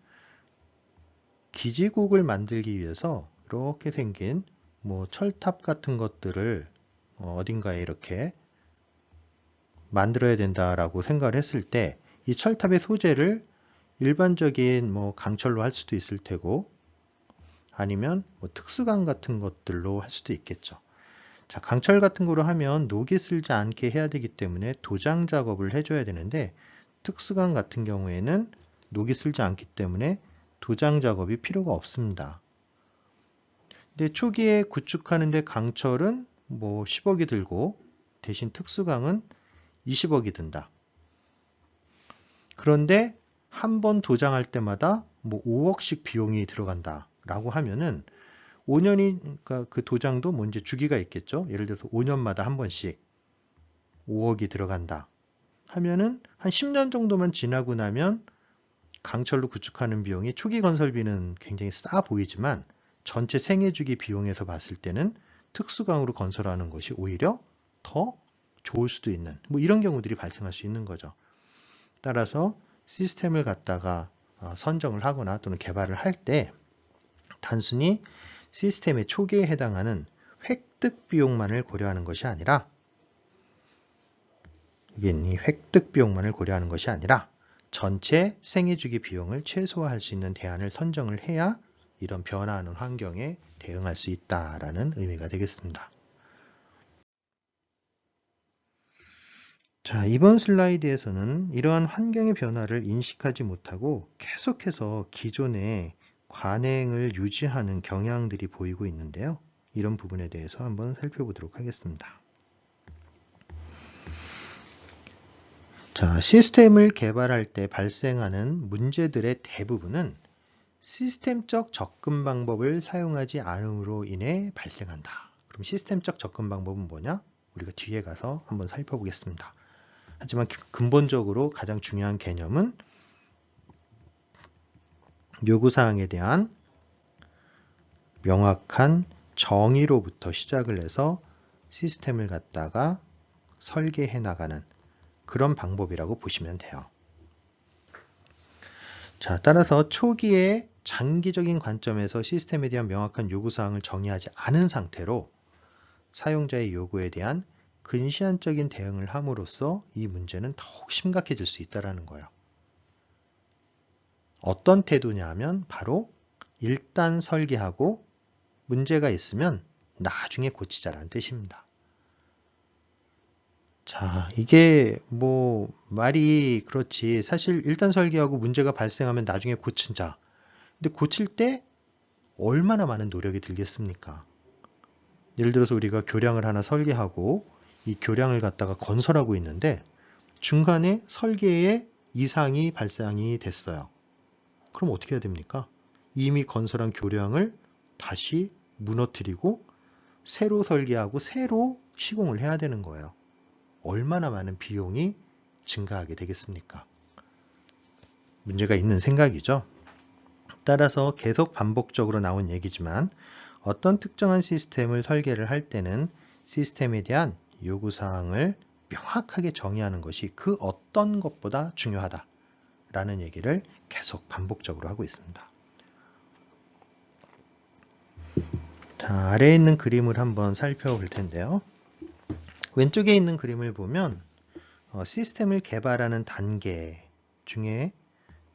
기지국을 만들기 위해서 이렇게 생긴 뭐 철탑 같은 것들을 어딘가에 이렇게 만들어야 된다라고 생각을 했을 때 이 철탑의 소재를 일반적인 뭐 강철로 할 수도 있을 테고 아니면 뭐 특수강 같은 것들로 할 수도 있겠죠. 자, 강철 같은 거로 하면 녹이 슬지 않게 해야 되기 때문에 도장 작업을 해줘야 되는데 특수강 같은 경우에는 녹이 슬지 않기 때문에 도장 작업이 필요가 없습니다. 근데 초기에 구축하는데 강철은 뭐 10억이 들고 대신 특수강은 20억이 든다. 그런데 한 번 도장할 때마다 뭐 5억씩 비용이 들어간다 라고 하면은 5년이, 그러니까 그 도장도 뭐 이제 주기가 있겠죠. 예를 들어서 5년마다 한 번씩 5억이 들어간다 하면은 한 10년 정도만 지나고 나면 강철로 구축하는 비용이 초기 건설비는 굉장히 싸 보이지만 전체 생애주기 비용에서 봤을 때는 특수강으로 건설하는 것이 오히려 더 좋을 수도 있는 뭐 이런 경우들이 발생할 수 있는 거죠. 따라서 시스템을 갖다가 선정을 하거나 또는 개발을 할 때 단순히 시스템의 초기에 해당하는 획득 비용만을 고려하는 것이 아니라 이 획득 비용만을 고려하는 것이 아니라 전체 생애주기 비용을 최소화할 수 있는 대안을 선정을 해야 이런 변화하는 환경에 대응할 수 있다라는 의미가 되겠습니다. 자, 이번 슬라이드에서는 이러한 환경의 변화를 인식하지 못하고 계속해서 기존의 관행을 유지하는 경향들이 보이고 있는데요. 이런 부분에 대해서 한번 살펴보도록 하겠습니다. 자, 시스템을 개발할 때 발생하는 문제들의 대부분은 시스템적 접근 방법을 사용하지 않음으로 인해 발생한다. 그럼 시스템적 접근 방법은 뭐냐? 우리가 뒤에 가서 한번 살펴보겠습니다. 하지만 근본적으로 가장 중요한 개념은 요구사항에 대한 명확한 정의로부터 시작을 해서 시스템을 갖다가 설계해 나가는 그런 방법이라고 보시면 돼요. 자, 따라서 초기에 장기적인 관점에서 시스템에 대한 명확한 요구사항을 정의하지 않은 상태로 사용자의 요구에 대한 근시안적인 대응을 함으로써 이 문제는 더욱 심각해질 수 있다는 거예요. 어떤 태도냐 하면 바로 일단 설계하고 문제가 있으면 나중에 고치자라는 뜻입니다. 자, 이게 뭐 말이 그렇지. 사실 일단 설계하고 문제가 발생하면 나중에 고친자. 근데 고칠 때 얼마나 많은 노력이 들겠습니까? 예를 들어서 우리가 교량을 하나 설계하고 이 교량을 갖다가 건설하고 있는데 중간에 설계에 이상이 발생이 됐어요. 그럼 어떻게 해야 됩니까? 이미 건설한 교량을 다시 무너뜨리고 새로 설계하고 새로 시공을 해야 되는 거예요. 얼마나 많은 비용이 증가하게 되겠습니까? 문제가 있는 생각이죠. 따라서 계속 반복적으로 나온 얘기지만 어떤 특정한 시스템을 설계를 할 때는 시스템에 대한 요구사항을 명확하게 정의하는 것이 그 어떤 것보다 중요하다라는 얘기를 계속 반복적으로 하고 있습니다. 자, 아래에 있는 그림을 한번 살펴볼 텐데요. 왼쪽에 있는 그림을 보면 시스템을 개발하는 단계 중에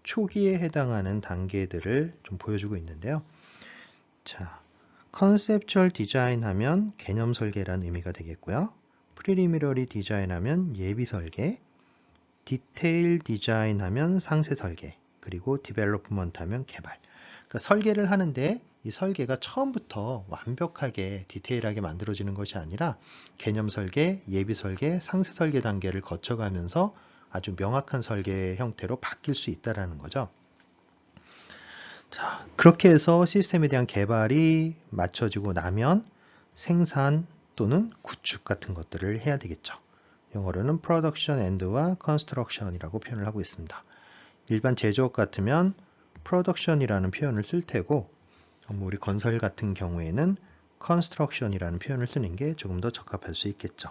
초기에 해당하는 단계들을 좀 보여주고 있는데요. 자, 컨셉추얼 디자인 하면 개념 설계라는 의미가 되겠고요. 프리리미너리 디자인 하면 예비 설계, 디테일 디자인 하면 상세 설계, 그리고 디벨로프먼트 하면 개발. 그러니까 설계를 하는데 이 설계가 처음부터 완벽하게 디테일하게 만들어지는 것이 아니라 개념 설계, 예비 설계, 상세 설계 단계를 거쳐가면서 아주 명확한 설계 형태로 바뀔 수 있다는 거죠. 자, 그렇게 해서 시스템에 대한 개발이 맞춰지고 나면 생산 또는 구축 같은 것들을 해야 되겠죠. 영어로는 Production End와 Construction이라고 표현을 하고 있습니다. 일반 제조업 같으면 Production이라는 표현을 쓸 테고 우리 건설 같은 경우에는 Construction이라는 표현을 쓰는 게 조금 더 적합할 수 있겠죠.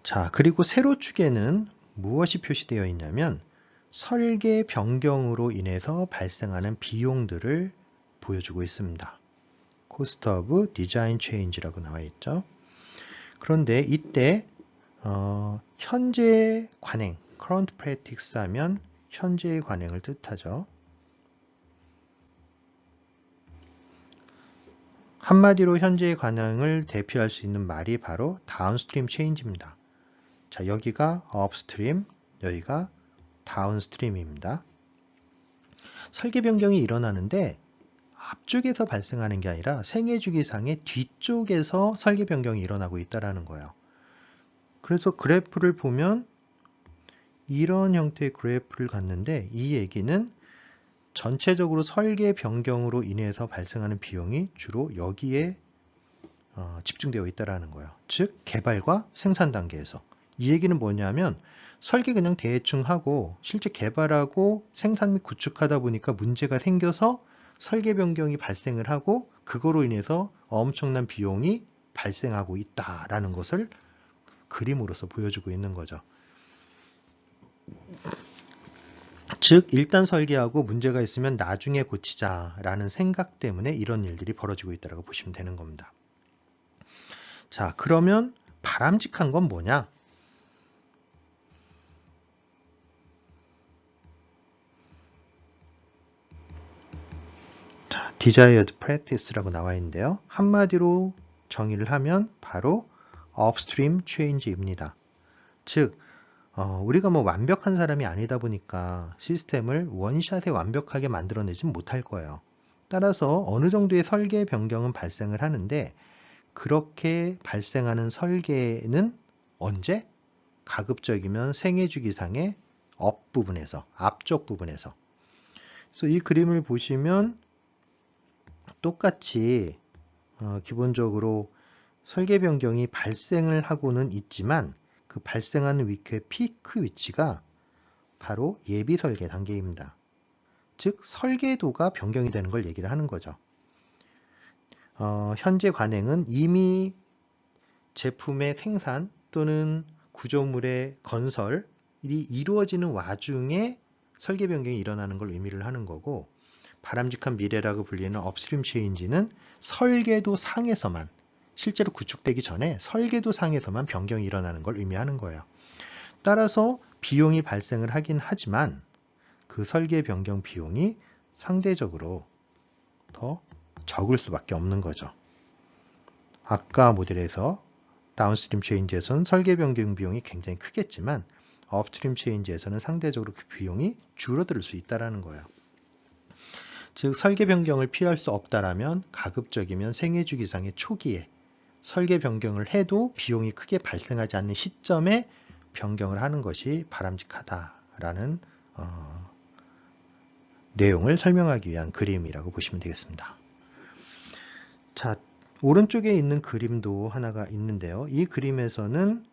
자, 그리고 세로 축에는 무엇이 표시되어 있냐면 설계 변경으로 인해서 발생하는 비용들을 보여주고 있습니다. Cost of Design Change라고 나와 있죠. 그런데 이때 현재 관행, Current Practice 하면 현재의 관행을 뜻하죠. 한마디로 현재의 관행을 대표할 수 있는 말이 바로 Downstream Change입니다. 자, 여기가 Upstream, 여기가 Downstream입니다. 설계 변경이 일어나는데 앞쪽에서 발생하는 게 아니라 생애주기상의 뒤쪽에서 설계 변경이 일어나고 있다는 거예요. 그래서 그래프를 보면 이런 형태의 그래프를 갖는데 이 얘기는 전체적으로 설계 변경으로 인해서 발생하는 비용이 주로 여기에 집중되어 있다는 거예요. 즉 개발과 생산 단계에서. 이 얘기는 뭐냐면 설계 그냥 대충 하고 실제 개발하고 생산 및 구축하다 보니까 문제가 생겨서 설계 변경이 발생을 하고 그거로 인해서 엄청난 비용이 발생하고 있다라는 것을 그림으로서 보여주고 있는 거죠. 즉 일단 설계하고 문제가 있으면 나중에 고치자라는 생각 때문에 이런 일들이 벌어지고 있다고 보시면 되는 겁니다. 자, 그러면 바람직한 건 뭐냐? 자, Desired Practice라고 나와 있는데요. 한마디로 정의를 하면 바로 Upstream Change입니다. 즉 우리가 뭐 완벽한 사람이 아니다 보니까 시스템을 원샷에 완벽하게 만들어내진 못할 거예요. 따라서 어느 정도의 설계 변경은 발생을 하는데 그렇게 발생하는 설계는 언제? 가급적이면 생애주기상의 업 부분에서, 앞쪽 부분에서. 그래서 이 그림을 보시면 똑같이 기본적으로 설계 변경이 발생을 하고는 있지만 그 발생하는 위치의 피크 위치가 바로 예비 설계 단계입니다. 즉 설계도가 변경이 되는 걸 얘기를 하는 거죠. 현재 관행은 이미 제품의 생산 또는 구조물의 건설이 이루어지는 와중에 설계 변경이 일어나는 걸 의미를 하는 거고, 바람직한 미래라고 불리는 업스트림 체인지는 설계도 상에서만, 실제로 구축되기 전에 설계도 상에서만 변경이 일어나는 걸 의미하는 거예요. 따라서 비용이 발생을 하긴 하지만 그 설계 변경 비용이 상대적으로 더 적을 수밖에 없는 거죠. 아까 모델에서 다운스트림 체인지에서는 설계 변경 비용이 굉장히 크겠지만 업스트림 체인지에서는 상대적으로 그 비용이 줄어들 수 있다는 거예요. 즉 설계 변경을 피할 수 없다라면 가급적이면 생애주기상의 초기에 설계 변경을 해도 비용이 크게 발생하지 않는 시점에 변경을 하는 것이 바람직하다라는 내용을 설명하기 위한 그림이라고 보시면 되겠습니다. 자, 오른쪽에 있는 그림도 하나가 있는데요. 이 그림에서는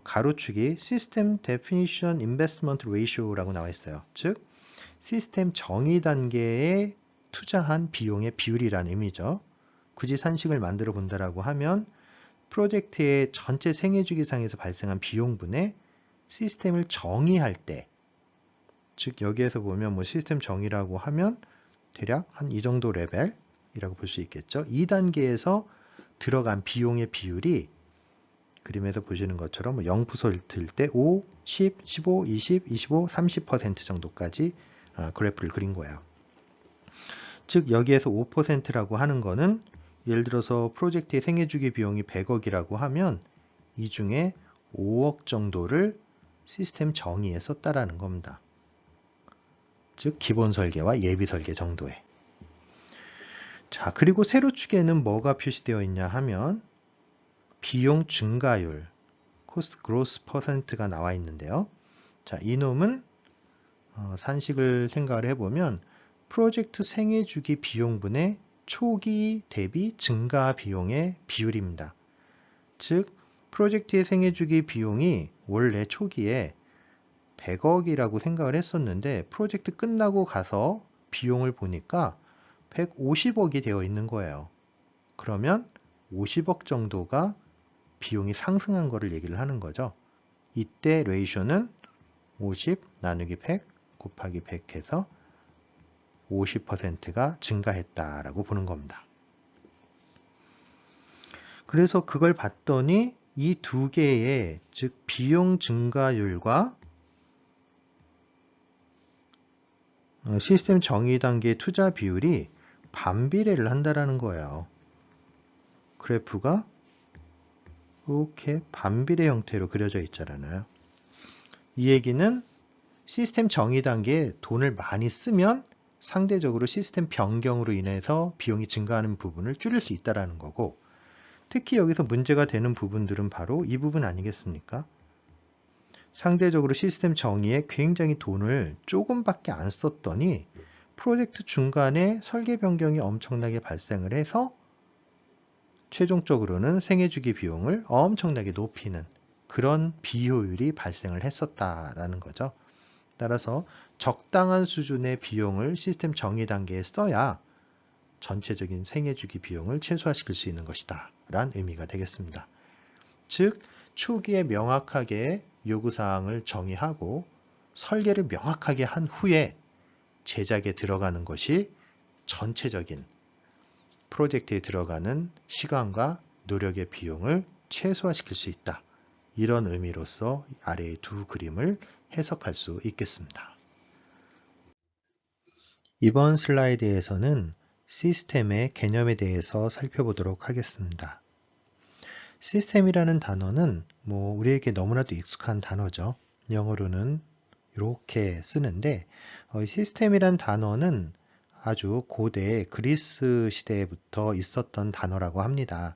가로축이 System Definition Investment Ratio라고 나와 있어요. 즉, 시스템 정의 단계에 투자한 비용의 비율이라는 의미죠. 굳이 산식을 만들어 본다라고 하면 프로젝트의 전체 생애주기상에서 발생한 비용분에 시스템을 정의할 때, 즉 여기에서 보면 뭐 시스템 정의라고 하면 대략 한 이 정도 레벨이라고 볼 수 있겠죠. 2단계에서 들어간 비용의 비율이 그림에서 보시는 것처럼 0%일 때 5, 10, 15, 20, 25, 30% 정도까지 그래프를 그린 거예요. 즉 여기에서 5%라고 하는 거는 예를 들어서 프로젝트의 생애주기 비용이 100억이라고 하면 이 중에 5억 정도를 시스템 정의에 썼다라는 겁니다. 즉 기본 설계와 예비 설계 정도에. 자, 그리고 세로축에는 뭐가 표시되어 있냐 하면 비용 증가율, 코스트 그로스 퍼센트가 나와 있는데요. 자, 이놈은 산식을 생각을 해보면 프로젝트 생애주기 비용분의 초기 대비 증가 비용의 비율입니다. 즉 프로젝트의 생애주기 비용이 원래 초기에 100억이라고 생각을 했었는데 프로젝트 끝나고 가서 비용을 보니까 150억이 되어 있는 거예요. 그러면 50억 정도가 비용이 상승한 거를 얘기를 하는 거죠. 이때 레이쇼는 50 나누기 100 곱하기 100 해서 50%가 증가했다라고 보는 겁니다. 그래서 그걸 봤더니 이 두 개의 즉 비용 증가율과 시스템 정의 단계의 투자 비율이 반비례를 한다라는 거예요. 그래프가 이렇게 반비례 형태로 그려져 있잖아요. 이 얘기는 시스템 정의 단계에 돈을 많이 쓰면 상대적으로 시스템 변경으로 인해서 비용이 증가하는 부분을 줄일 수 있다는 거고, 특히 여기서 문제가 되는 부분들은 바로 이 부분 아니겠습니까? 상대적으로 시스템 정의에 굉장히 돈을 조금밖에 안 썼더니 프로젝트 중간에 설계 변경이 엄청나게 발생을 해서 최종적으로는 생애주기 비용을 엄청나게 높이는 그런 비효율이 발생을 했었다라는 거죠. 따라서 적당한 수준의 비용을 시스템 정의 단계에 써야 전체적인 생애주기 비용을 최소화시킬 수 있는 것이다 라는 의미가 되겠습니다. 즉 초기에 명확하게 요구사항을 정의하고 설계를 명확하게 한 후에 제작에 들어가는 것이 전체적인 프로젝트에 들어가는 시간과 노력의 비용을 최소화시킬 수 있다. 이런 의미로서 아래의 두 그림을 해석할 수 있겠습니다. 이번 슬라이드에서는 시스템의 개념에 대해서 살펴보도록 하겠습니다. 시스템이라는 단어는 우리에게 너무나도 익숙한 단어죠. 영어로는 이렇게 쓰는데 시스템이란 단어는 아주 고대 그리스 시대부터 있었던 단어라고 합니다.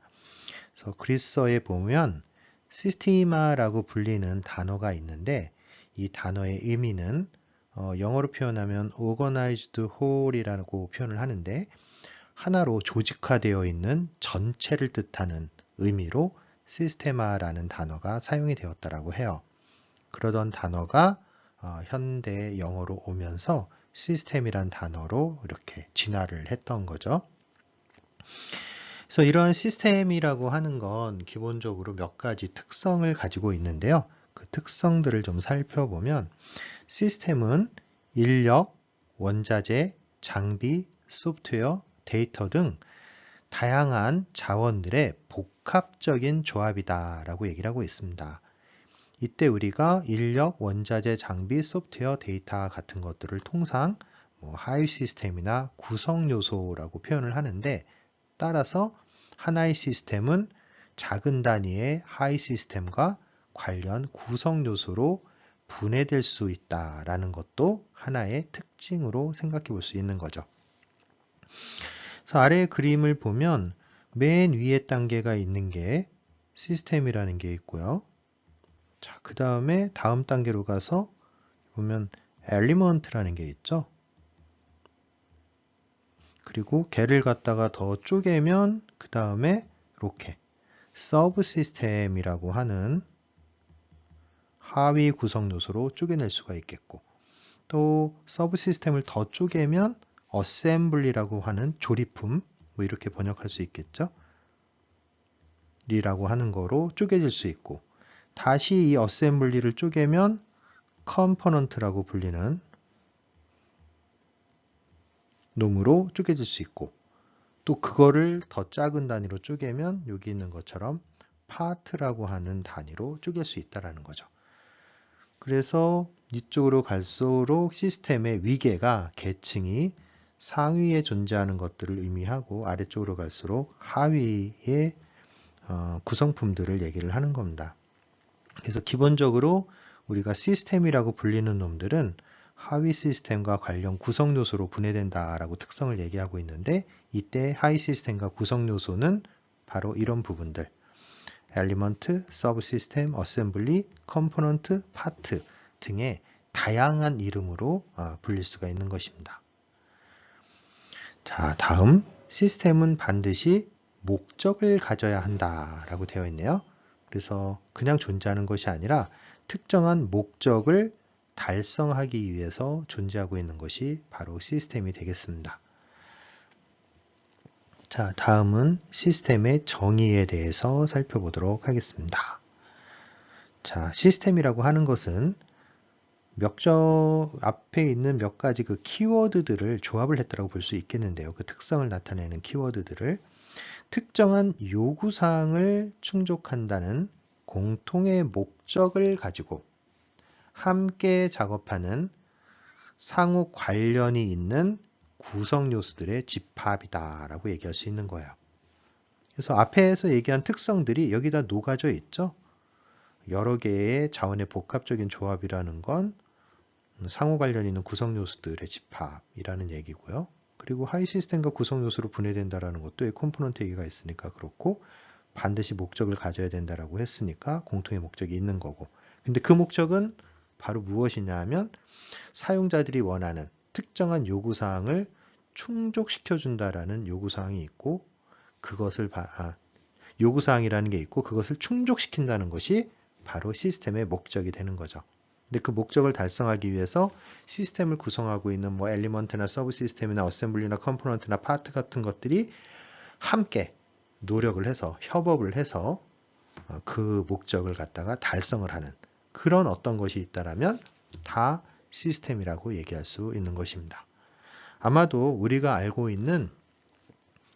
그래서 그리스어에 보면 시스티마라고 불리는 단어가 있는데 이 단어의 의미는 영어로 표현하면 organized whole이라고 표현을 하는데 하나로 조직화되어 있는 전체를 뜻하는 의미로 시스테마라는 단어가 사용이 되었다라고 해요. 그러던 단어가 현대 영어로 오면서 시스템이란 단어로 이렇게 진화를 했던 거죠. 그래서 이러한 시스템이라고 하는 건 기본적으로 몇 가지 특성을 가지고 있는데요. 그 특성들을 좀 살펴보면 시스템은 인력, 원자재, 장비, 소프트웨어, 데이터 등 다양한 자원들의 복합적인 조합이다라고 얘기를 하고 있습니다. 이때 우리가 인력, 원자재, 장비, 소프트웨어, 데이터 같은 것들을 통상 하위 시스템이나 구성 요소라고 표현을 하는데 따라서 하나의 시스템은 작은 단위의 하위 시스템과 관련 구성 요소로 분해될 수 있다라는 것도 하나의 특징으로 생각해 볼 수 있는 거죠. 그래서 아래 그림을 보면 맨 위에 단계가 있는 게 시스템이라는 게 있고요. 자, 그 다음에 다음 단계로 가서 보면 엘리먼트라는 게 있죠. 그리고 걔를 갖다가 더 쪼개면 그 다음에 이렇게 서브 시스템이라고 하는 하위 구성 요소로 쪼개낼 수가 있겠고 또 서브 시스템을 더 쪼개면 어셈블리라고 하는 조립품 뭐 이렇게 번역할 수 있겠죠. 리라고 하는 거로 쪼개질 수 있고 다시 이 어셈블리를 쪼개면 컴포넌트라고 불리는 놈으로 쪼개질 수 있고 또 그거를 더 작은 단위로 쪼개면 여기 있는 것처럼 파트라고 하는 단위로 쪼갤 수 있다는 거죠. 그래서 이쪽으로 갈수록 시스템의 위계가 계층이 상위에 존재하는 것들을 의미하고 아래쪽으로 갈수록 하위의 구성품들을 얘기를 하는 겁니다. 그래서 기본적으로 우리가 시스템이라고 불리는 놈들은 하위 시스템과 관련 구성 요소로 분해된다라고 특성을 얘기하고 있는데 이때 하위 시스템과 구성 요소는 바로 이런 부분들 엘리먼트, 서브 시스템, 어셈블리, 컴포넌트, 파트 등의 다양한 이름으로 불릴 수가 있는 것입니다. 자, 다음 시스템은 반드시 목적을 가져야 한다라고 되어 있네요. 그래서 그냥 존재하는 것이 아니라 특정한 목적을 달성하기 위해서 존재하고 있는 것이 바로 시스템이 되겠습니다. 자, 다음은 시스템의 정의에 대해서 살펴보도록 하겠습니다. 자, 시스템이라고 하는 것은 앞에 있는 몇 가지 그 키워드들을 조합을 했다고 볼 수 있겠는데요. 그 특성을 나타내는 키워드들을 특정한 요구사항을 충족한다는 공통의 목적을 가지고 함께 작업하는 상호 관련이 있는 구성 요소들의 집합이다라고 얘기할 수 있는 거예요. 그래서 앞에서 얘기한 특성들이 여기다 녹아져 있죠. 여러 개의 자원의 복합적인 조합이라는 건 상호 관련 있는 구성 요소들의 집합이라는 얘기고요. 그리고 하위 시스템과 구성 요소로 분해된다라는 것도 이 컴포넌트 얘기가 있으니까 그렇고 반드시 목적을 가져야 된다라고 했으니까 공통의 목적이 있는 거고. 근데 그 목적은 바로 무엇이냐 하면 사용자들이 원하는 특정한 요구사항을 충족시켜준다라는 요구사항이 있고 요구사항이라는 게 있고 그것을 충족시킨다는 것이 바로 시스템의 목적이 되는 거죠. 근데 그 목적을 달성하기 위해서 시스템을 구성하고 있는 엘리먼트나 서브 시스템이나 어셈블리나 컴포넌트나 파트 같은 것들이 함께 노력을 해서 협업을 해서 그 목적을 갖다가 달성을 하는 그런 어떤 것이 있다라면 다 시스템이라고 얘기할 수 있는 것입니다. 아마도 우리가 알고 있는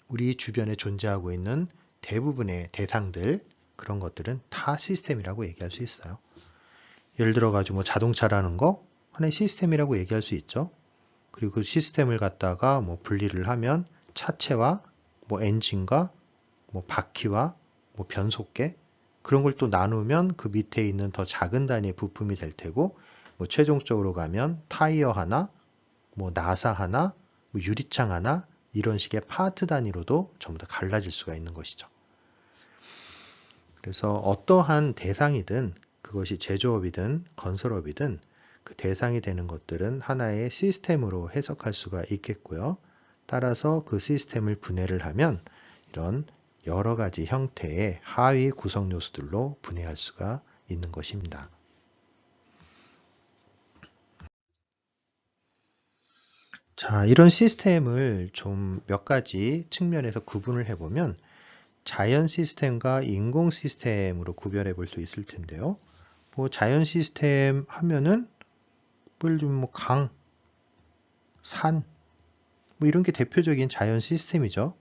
우리 주변에 존재하고 있는 대부분의 대상들 그런 것들은 다 시스템이라고 얘기할 수 있어요. 예를 들어 가지고 자동차라는 거 하나의 시스템이라고 얘기할 수 있죠. 그리고 그 시스템을 갖다가 분리를 하면 차체와 엔진과 바퀴와 변속계 그런 걸 또 나누면 그 밑에 있는 더 작은 단위의 부품이 될 테고, 뭐 최종적으로 가면 타이어 하나, 뭐 나사 하나, 뭐 유리창 하나, 이런 식의 파트 단위로도 전부 다 갈라질 수가 있는 것이죠. 그래서 어떠한 대상이든 그것이 제조업이든 건설업이든 그 대상이 되는 것들은 하나의 시스템으로 해석할 수가 있겠고요. 따라서 그 시스템을 분해를 하면 이런 여러 가지 형태의 하위 구성 요소들로 분해할 수가 있는 것입니다. 자, 이런 시스템을 좀 몇 가지 측면에서 구분을 해보면 자연 시스템과 인공 시스템으로 구별해 볼 수 있을 텐데요. 뭐 자연 시스템 하면은 예를 들면 뭐 강, 산, 뭐 이런 게 대표적인 자연 시스템이죠.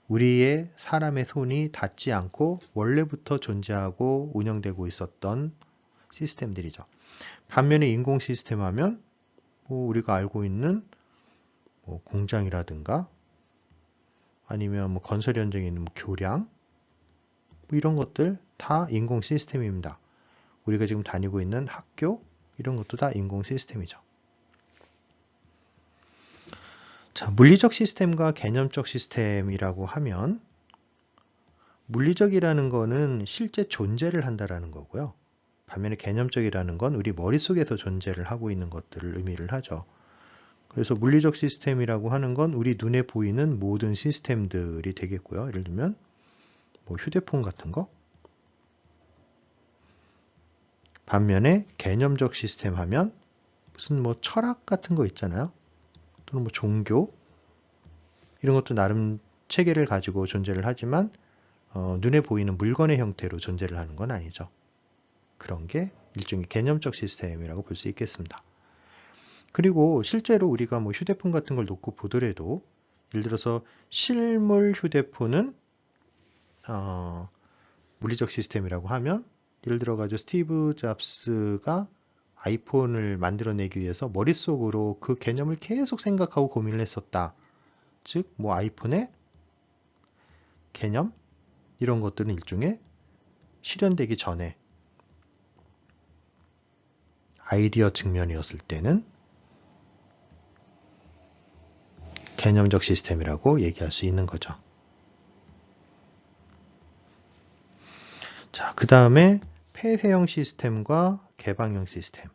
우리의 사람의 손이 닿지 않고 원래부터 존재하고 운영되고 있었던 시스템들이죠. 반면에 인공 시스템 하면 뭐 우리가 알고 있는 뭐 공장이라든가 아니면 뭐 건설 현장에 있는 뭐 교량 뭐 이런 것들 다 인공 시스템입니다. 우리가 지금 다니고 있는 학교 이런 것도 다 인공 시스템이죠. 자, 물리적 시스템과 개념적 시스템이라고 하면 물리적이라는 거는 실제 존재를 한다라는 거고요. 반면에 개념적이라는 건 우리 머릿속에서 존재를 하고 있는 것들을 의미를 하죠. 그래서 물리적 시스템이라고 하는 건 우리 눈에 보이는 모든 시스템들이 되겠고요. 예를 들면 뭐 휴대폰 같은 거. 반면에 개념적 시스템 하면 무슨 뭐 철학 같은 거 있잖아요. 또는 뭐 종교 이런 것도 나름 체계를 가지고 존재를 하지만 눈에 보이는 물건의 형태로 존재를 하는 건 아니죠. 그런 게 일종의 개념적 시스템이라고 볼 수 있겠습니다. 그리고 실제로 우리가 뭐 휴대폰 같은 걸 놓고 보더라도 예를 들어서 실물 휴대폰은 물리적 시스템이라고 하면 예를 들어가지고 스티브 잡스가 아이폰을 만들어내기 위해서 머릿속으로 그 개념을 계속 생각하고 고민을 했었다. 즉, 뭐 아이폰의 개념 이런 것들은 일종의 실현되기 전에 아이디어 측면이었을 때는 개념적 시스템이라고 얘기할 수 있는 거죠. 자, 그 다음에 폐쇄형 시스템과 개방형 시스템.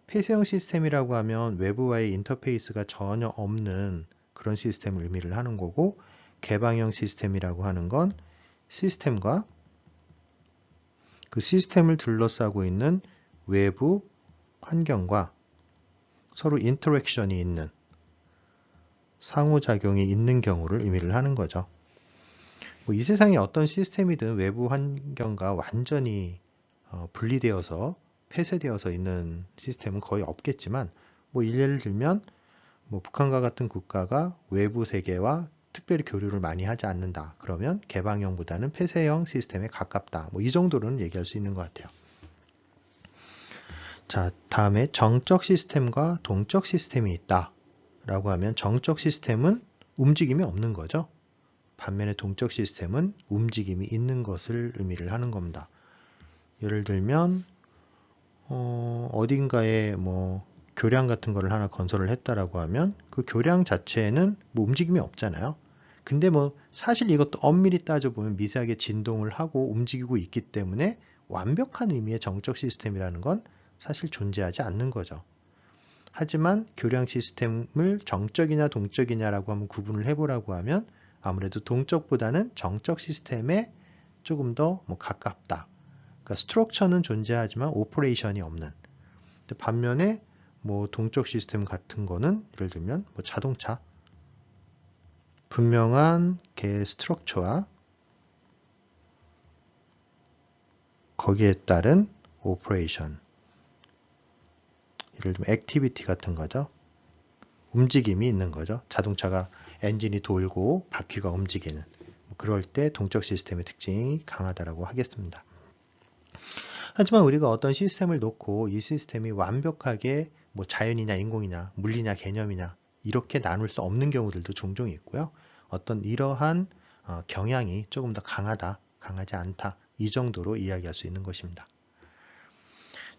폐쇄형 시스템이라고 하면 외부와의 인터페이스가 전혀 없는 그런 시스템을 의미를 하는 거고, 개방형 시스템이라고 하는 건 시스템과 그 시스템을 둘러싸고 있는 외부 환경과 서로 인터랙션이 있는 상호작용이 있는 경우를 의미를 하는 거죠. 뭐 이 세상에 어떤 시스템이든 외부 환경과 완전히 분리되어서 폐쇄되어서 있는 시스템은 거의 없겠지만, 뭐 예를 들면 뭐 북한과 같은 국가가 외부 세계와 특별히 교류를 많이 하지 않는다. 그러면 개방형보다는 폐쇄형 시스템에 가깝다. 뭐 이 정도로는 얘기할 수 있는 것 같아요. 자, 다음에 정적 시스템과 동적 시스템이 있다. 라고 하면 정적 시스템은 움직임이 없는 거죠. 반면에 동적 시스템은 움직임이 있는 것을 의미를 하는 겁니다. 예를 들면 어딘가에 뭐 교량 같은 거를 하나 건설을 했다라고 하면 그 교량 자체에는 뭐 움직임이 없잖아요. 근데 뭐 사실 이것도 엄밀히 따져보면 미세하게 진동을 하고 움직이고 있기 때문에 완벽한 의미의 정적 시스템이라는 건 사실 존재하지 않는 거죠. 하지만 교량 시스템을 정적이냐 동적이냐라고 한번 구분을 해보라고 하면 아무래도 동적보다는 정적 시스템에 조금 더 뭐 가깝다. 그러니까 스트럭처는 존재하지만 오퍼레이션이 없는. 반면에 뭐 동적 시스템 같은 거는 예를 들면 뭐 자동차 분명한 개 스트럭처와 거기에 따른 오퍼레이션 예를 들면 액티비티 같은 거죠. 움직임이 있는 거죠. 자동차가 엔진이 돌고 바퀴가 움직이는 그럴 때 동적 시스템의 특징이 강하다라고 하겠습니다. 하지만 우리가 어떤 시스템을 놓고 이 시스템이 완벽하게 뭐 자연이냐 인공이냐 물리냐 개념이냐 이렇게 나눌 수 없는 경우들도 종종 있고요. 어떤 이러한 경향이 조금 더 강하다, 강하지 않다 이 정도로 이야기할 수 있는 것입니다.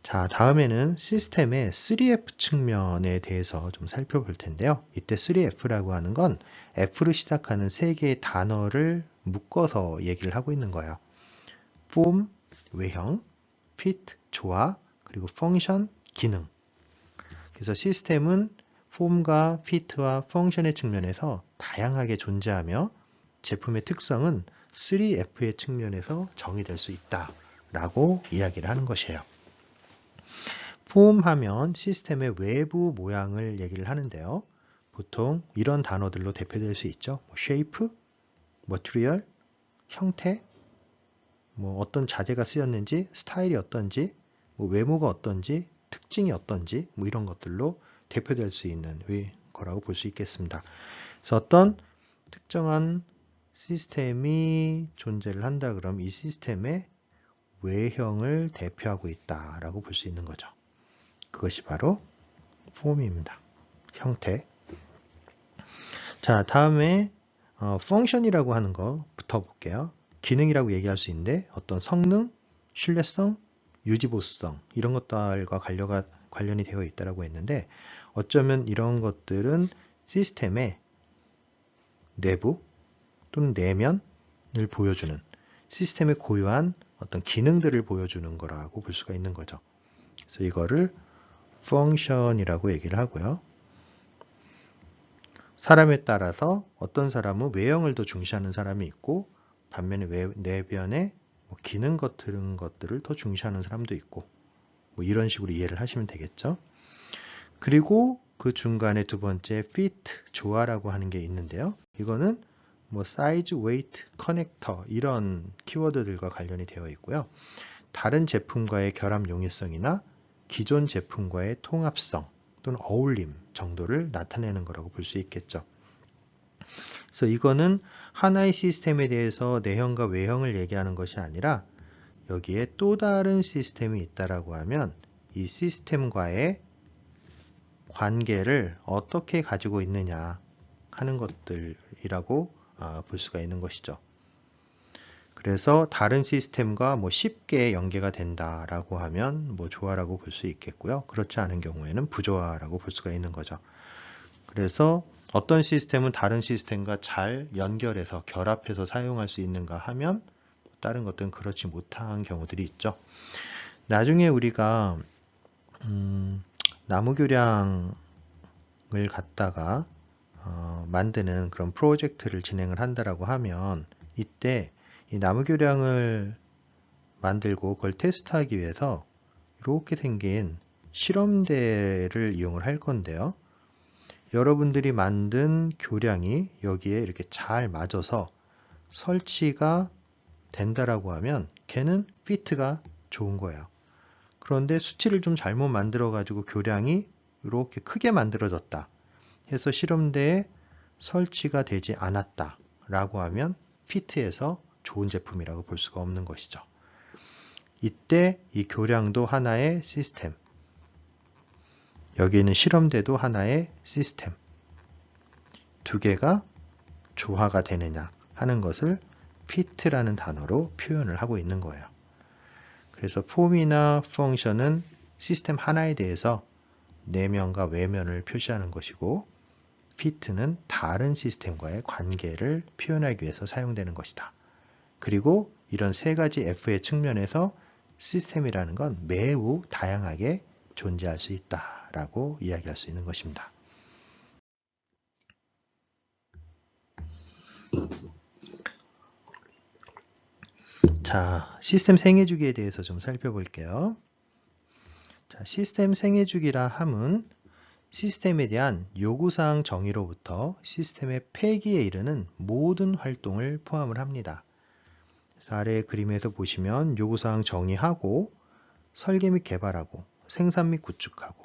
자, 다음에는 시스템의 3F 측면에 대해서 좀 살펴볼 텐데요. 이때 3F라고 하는 건 F로 시작하는 세 개의 단어를 묶어서 얘기를 하고 있는 거예요. form, 외형, fit, 조화, 그리고 function, 기능. 그래서 시스템은 폼과 fit와 function의 측면에서 다양하게 존재하며 제품의 특성은 3F의 측면에서 정의될 수 있다라고 이야기를 하는 것이에요. 폼하면 시스템의 외부 모양을 얘기를 하는데요. 보통 이런 단어들로 대표될 수 있죠. shape, material, 형태, 어떤 자재가 쓰였는지, 스타일이 어떤지, 외모가 어떤지, 특징이 어떤지, 이런 것들로 대표될 수 있는 거라고 볼 수 있겠습니다. 그래서 어떤 특정한 시스템이 존재를 한다 그러면 이 시스템의 외형을 대표하고 있다라고 볼 수 있는 거죠. 그것이 바로 폼입니다. 형태. 자, 다음에 펑션이라고 하는 거부터 볼게요. 기능이라고 얘기할 수 있는데 어떤 성능, 신뢰성, 유지보수성 이런 것들과 관련이 되어 있다고 했는데 어쩌면 이런 것들은 시스템의 내부 또는 내면을 보여주는 시스템의 고유한 어떤 기능들을 보여주는 거라고 볼 수가 있는 거죠. 그래서 이거를 펑션이라고 얘기를 하고요. 사람에 따라서 어떤 사람은 외형을 더 중시하는 사람이 있고 반면에 내면의 기능 같은 것들을 더 중시하는 사람도 있고 이런 식으로 이해를 하시면 되겠죠. 그리고 그 중간에 두 번째 fit, 조화라고 하는 게 있는데요. 이거는 size, weight, connector 이런 키워드들과 관련이 되어 있고요. 다른 제품과의 결합 용이성이나 기존 제품과의 통합성 또는 어울림 정도를 나타내는 거라고 볼 수 있겠죠. 그래서 이거는 하나의 시스템에 대해서 내형과 외형을 얘기하는 것이 아니라 여기에 또 다른 시스템이 있다라고 하면 이 시스템과의 관계를 어떻게 가지고 있느냐 하는 것들이라고 볼 수가 있는 것이죠. 그래서 다른 시스템과 쉽게 연계가 된다라고 하면 조화라고 볼 수 있겠고요. 그렇지 않은 경우에는 부조화라고 볼 수가 있는 거죠. 그래서 어떤 시스템은 다른 시스템과 잘 연결해서 결합해서 사용할 수 있는가 하면 다른 것들은 그렇지 못한 경우들이 있죠. 나중에 우리가 나무교량을 갖다가 만드는 그런 프로젝트를 진행을 한다라고 하면 이때 이 나무교량을 만들고 그걸 테스트하기 위해서 이렇게 생긴 실험대를 이용을 할 건데요. 여러분들이 만든 교량이 여기에 이렇게 잘 맞아서 설치가 된다라고 하면 걔는 피트가 좋은 거예요. 그런데 수치를 좀 잘못 만들어 가지고 교량이 이렇게 크게 만들어졌다 해서 실험대에 설치가 되지 않았다 라고 하면 피트에서 좋은 제품이라고 볼 수가 없는 것이죠. 이때 이 교량도 하나의 시스템, 여기 있는 실험대도 하나의 시스템, 두 개가 조화가 되느냐 하는 것을 fit라는 단어로 표현을 하고 있는 거예요. 그래서 폼이나 펑션은 시스템 하나에 대해서 내면과 외면을 표시하는 것이고 fit는 다른 시스템과의 관계를 표현하기 위해서 사용되는 것이다. 그리고 이런 세 가지 F의 측면에서 시스템이라는 건 매우 다양하게 존재할 수 있다라고 이야기할 수 있는 것입니다. 자, 시스템 생애주기에 대해서 좀 살펴볼게요. 자, 시스템 생애주기라 함은 시스템에 대한 요구사항 정의로부터 시스템의 폐기에 이르는 모든 활동을 포함을 합니다. 아래 그림에서 보시면 요구사항 정의하고 설계 및 개발하고 생산 및 구축하고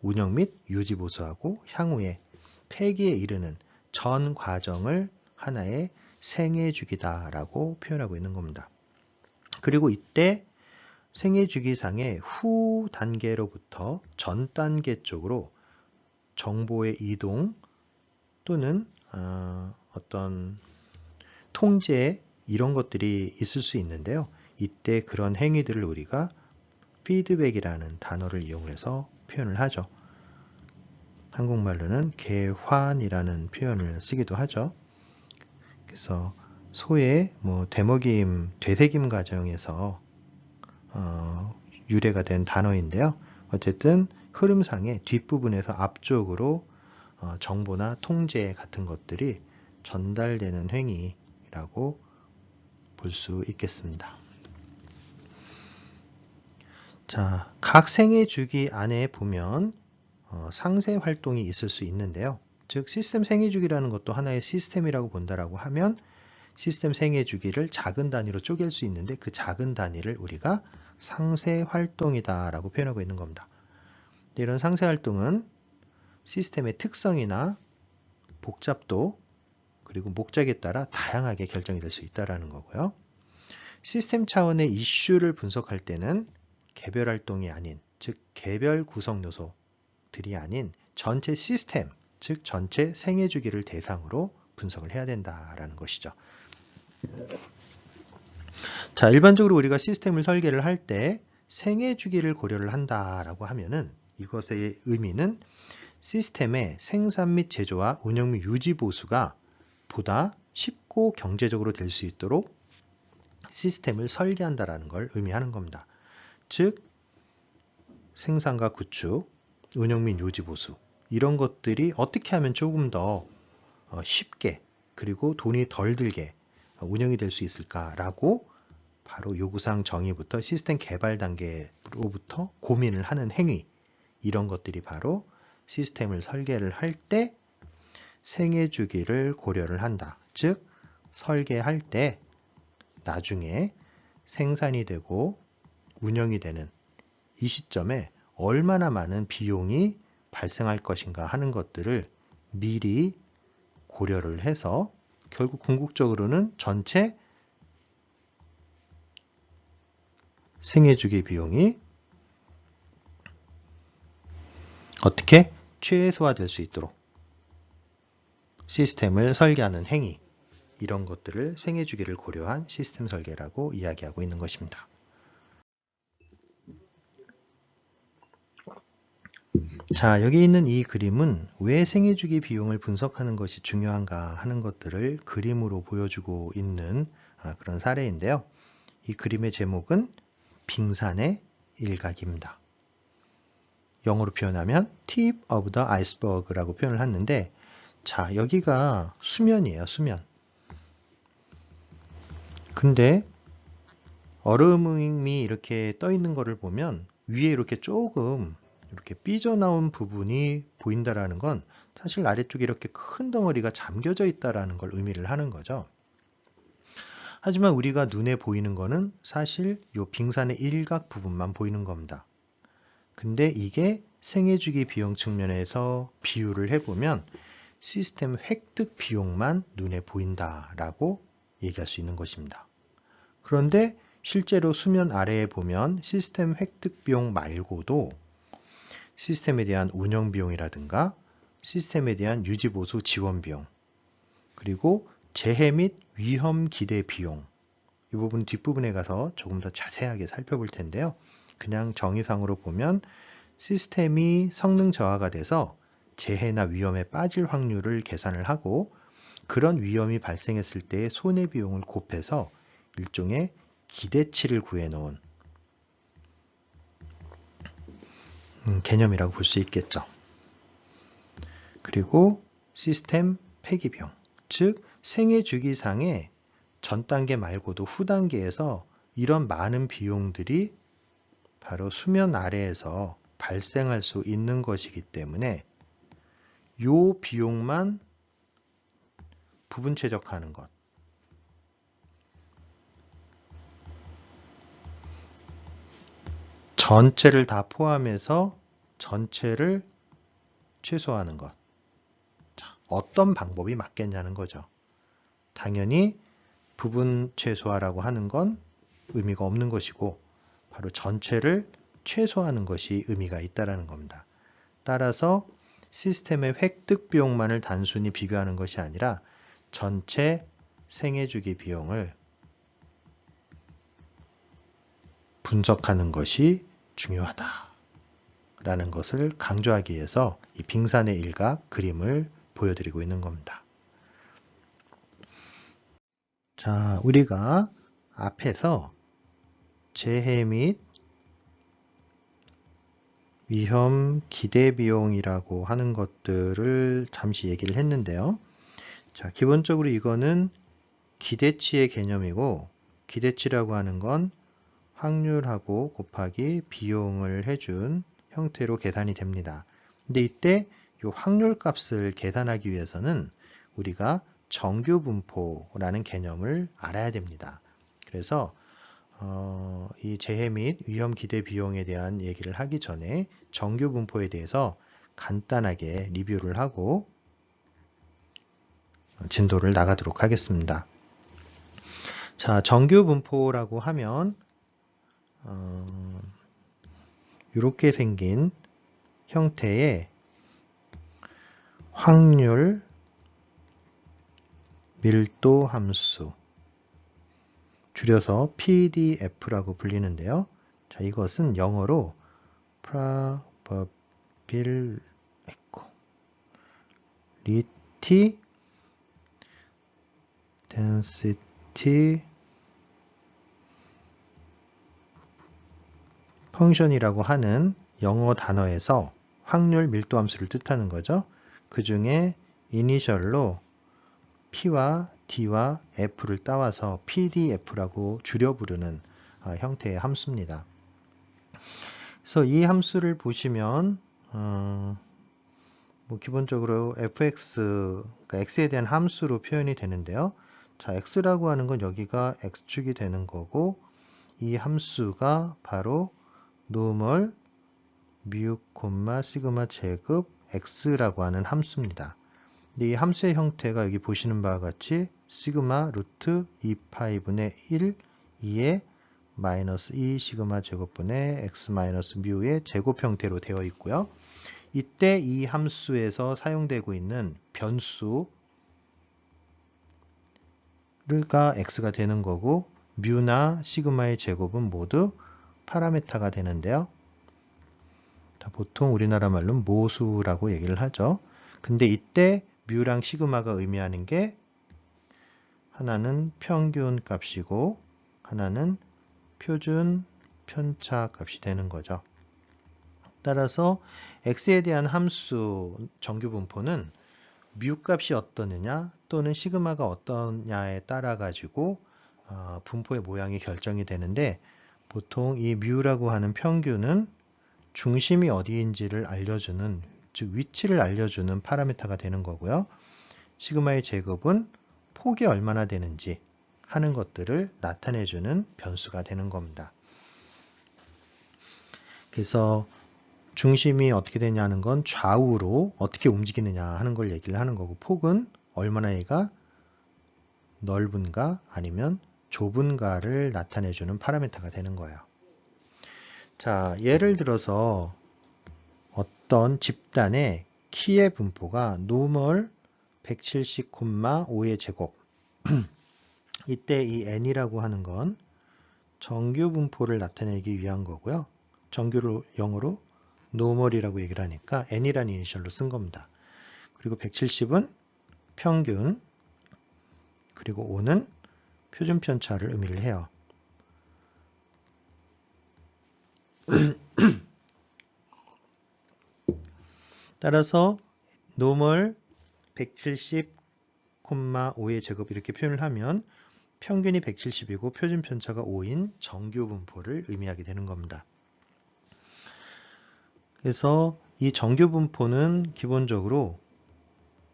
운영 및 유지 보수하고 향후에 폐기에 이르는 전 과정을 하나의 생애주기다라고 표현하고 있는 겁니다. 그리고 이때 생애주기상의 후 단계로부터 전 단계 쪽으로 정보의 이동 또는 어떤 통제 이런 것들이 있을 수 있는데요. 이때 그런 행위들을 우리가 피드백이라는 단어를 이용해서 표현을 하죠. 한국말로는 개환이라는 표현을 쓰기도 하죠. 그래서 소의 되먹임, 되새김 과정에서 유래가 된 단어인데요. 어쨌든 흐름상의 뒷부분에서 앞쪽으로 정보나 통제 같은 것들이 전달되는 행위라고 볼 수 있겠습니다. 자, 각 생애 주기 안에 보면 상세 활동이 있을 수 있는데요. 즉 시스템 생애 주기라는 것도 하나의 시스템이라고 본다라고 하면 시스템 생애 주기를 작은 단위로 쪼갤 수 있는데 그 작은 단위를 우리가 상세 활동이다 라고 표현하고 있는 겁니다. 이런 상세 활동은 시스템의 특성이나 복잡도 그리고 목적에 따라 다양하게 결정이 될 수 있다는 거고요. 시스템 차원의 이슈를 분석할 때는 개별 활동이 아닌, 즉 개별 구성 요소들이 아닌 전체 시스템, 즉 전체 생애 주기를 대상으로 분석을 해야 된다라는 것이죠. 자, 일반적으로 우리가 시스템을 설계를 할 때 생애 주기를 고려를 한다라고 하면은 이것의 의미는 시스템의 생산 및 제조와 운영 및 유지 보수가 보다 쉽고 경제적으로 될 수 있도록 시스템을 설계한다라는 걸 의미하는 겁니다. 즉 생산과 구축, 운영 및 유지 보수 이런 것들이 어떻게 하면 조금 더 쉽게 그리고 돈이 덜 들게 운영이 될 수 있을까라고 바로 요구사항 정의부터 시스템 개발 단계로부터 고민을 하는 행위 이런 것들이 바로 시스템을 설계를 할 때 생애 주기를 고려를 한다. 즉 설계할 때 나중에 생산이 되고 운영이 되는 이 시점에 얼마나 많은 비용이 발생할 것인가 하는 것들을 미리 고려를 해서 결국 궁극적으로는 전체 생애주기 비용이 어떻게 최소화될 수 있도록 시스템을 설계하는 행위 이런 것들을 생애주기를 고려한 시스템 설계라고 이야기하고 있는 것입니다. 자, 여기 있는 이 그림은 왜 생애주기 비용을 분석하는 것이 중요한가 하는 것들을 그림으로 보여주고 있는 그런 사례인데요. 이 그림의 제목은 빙산의 일각입니다. 영어로 표현하면 tip of the iceberg라고 표현을 했는데 자, 여기가 수면이에요, 수면. 근데 얼음이 이렇게 떠 있는 거를 보면 위에 이렇게 조금 이렇게 삐져나온 부분이 보인다라는 건 사실 아래쪽에 이렇게 큰 덩어리가 잠겨져 있다라는 걸 의미를 하는 거죠. 하지만 우리가 눈에 보이는 거는 사실 이 빙산의 일각 부분만 보이는 겁니다. 근데 이게 생애주기 비용 측면에서 비유를 해보면 시스템 획득 비용만 눈에 보인다라고 얘기할 수 있는 것입니다. 그런데 실제로 수면 아래에 보면 시스템 획득 비용 말고도 시스템에 대한 운영 비용이라든가 시스템에 대한 유지 보수 지원 비용 그리고 재해 및 위험 기대 비용 이 부분 뒷부분에 가서 조금 더 자세하게 살펴볼 텐데요. 그냥 정의상으로 보면 시스템이 성능 저하가 돼서 재해나 위험에 빠질 확률을 계산을 하고 그런 위험이 발생했을 때의 손해비용을 곱해서 일종의 기대치를 구해놓은 개념이라고 볼 수 있겠죠. 그리고 시스템 폐기비용, 즉 생애주기상의 전 단계 말고도 후 단계에서 이런 많은 비용들이 바로 수면 아래에서 발생할 수 있는 것이기 때문에 이 비용만 부분 최적화하는 것. 전체를 다 포함해서 전체를 최소화하는 것. 자, 어떤 방법이 맞겠냐는 거죠. 당연히 부분 최소화라고 하는 건 의미가 없는 것이고 바로 전체를 최소화하는 것이 의미가 있다는 겁니다. 따라서 시스템의 획득 비용만을 단순히 비교하는 것이 아니라 전체 생애주기 비용을 분석하는 것이 중요하다 라는 것을 강조하기 위해서 이 빙산의 일각 그림을 보여드리고 있는 겁니다. 자, 우리가 앞에서 재해 및 위험 기대 비용이라고 하는 것들을 잠시 얘기를 했는데요. 자, 기본적으로 이거는 기대치의 개념이고, 기대치라고 하는 건 확률하고 곱하기 비용을 해준 형태로 계산이 됩니다. 근데 이때 이 확률 값을 계산하기 위해서는 우리가 정규 분포라는 개념을 알아야 됩니다. 그래서 이 재해 및 위험 기대 비용에 대한 얘기를 하기 전에 정규 분포에 대해서 간단하게 리뷰를 하고 진도를 나가도록 하겠습니다. 자, 정규 분포라고 하면 이렇게 생긴 형태의 확률 밀도 함수, 줄여서 PDF라고 불리는데요. 자, 이것은 영어로 probability density 펑션이라고 하는 영어 단어에서 확률 밀도 함수를 뜻하는 거죠. 그 중에 이니셜로 P와 D와 F를 따와서 PDF라고 줄여 부르는 형태의 함수입니다. 그래서 이 함수를 보시면 기본적으로 fx, 그러니까 x에 대한 함수로 표현이 되는데요. 자, x라고 하는 건 여기가 x축이 되는 거고, 이 함수가 바로 노멀 mu, 시그마 제곱 x라고 하는 함수입니다. 이 함수의 형태가 여기 보시는 바와 같이 시그마 루트 2파이분의 1, 2의 마이너스 2 시그마 제곱분의 x 마이너스 뮤의 제곱 형태로 되어 있고요. 이때 이 함수에서 사용되고 있는 변수가 x가 되는 거고, 뮤나 시그마의 제곱은 모두 파라메타가 되는데요. 보통 우리나라 말로는 모수라고 얘기를 하죠. 근데 이때 뮤랑 시그마가 의미하는 게 하나는 평균 값이고 하나는 표준 편차 값이 되는 거죠. 따라서 x에 대한 함수 정규 분포는 뮤 값이 어떠느냐 또는 시그마가 어떠냐에 따라 가지고 분포의 모양이 결정이 되는데, 보통 이 뮤라고 하는 평균은 중심이 어디인지를 알려주는, 즉 위치를 알려주는 파라미터가 되는 거고요. 시그마의 제곱은 폭이 얼마나 되는지 하는 것들을 나타내주는 변수가 되는 겁니다. 그래서 중심이 어떻게 되냐는 건 좌우로 어떻게 움직이느냐 하는 걸 얘기를 하는 거고, 폭은 얼마나 얘가 넓은가 아니면 좁은가를 나타내주는 파라미터가 되는 거예요. 자, 예를 들어서 어떤 집단의 키의 분포가 노멀 170,5의 제곱 이때 이 n이라고 하는 건 정규 분포를 나타내기 위한 거고요. 정규를 영어로 노멀이라고 얘기를 하니까 n이라는 이니셜로 쓴 겁니다. 그리고 170은 평균, 그리고 5는 표준 편차를 의미를 해요. 따라서 노멀 170,5의 제곱 이렇게 표현을 하면 평균이 170이고 표준 편차가 5인 정규 분포를 의미하게 되는 겁니다. 그래서 이 정규 분포는 기본적으로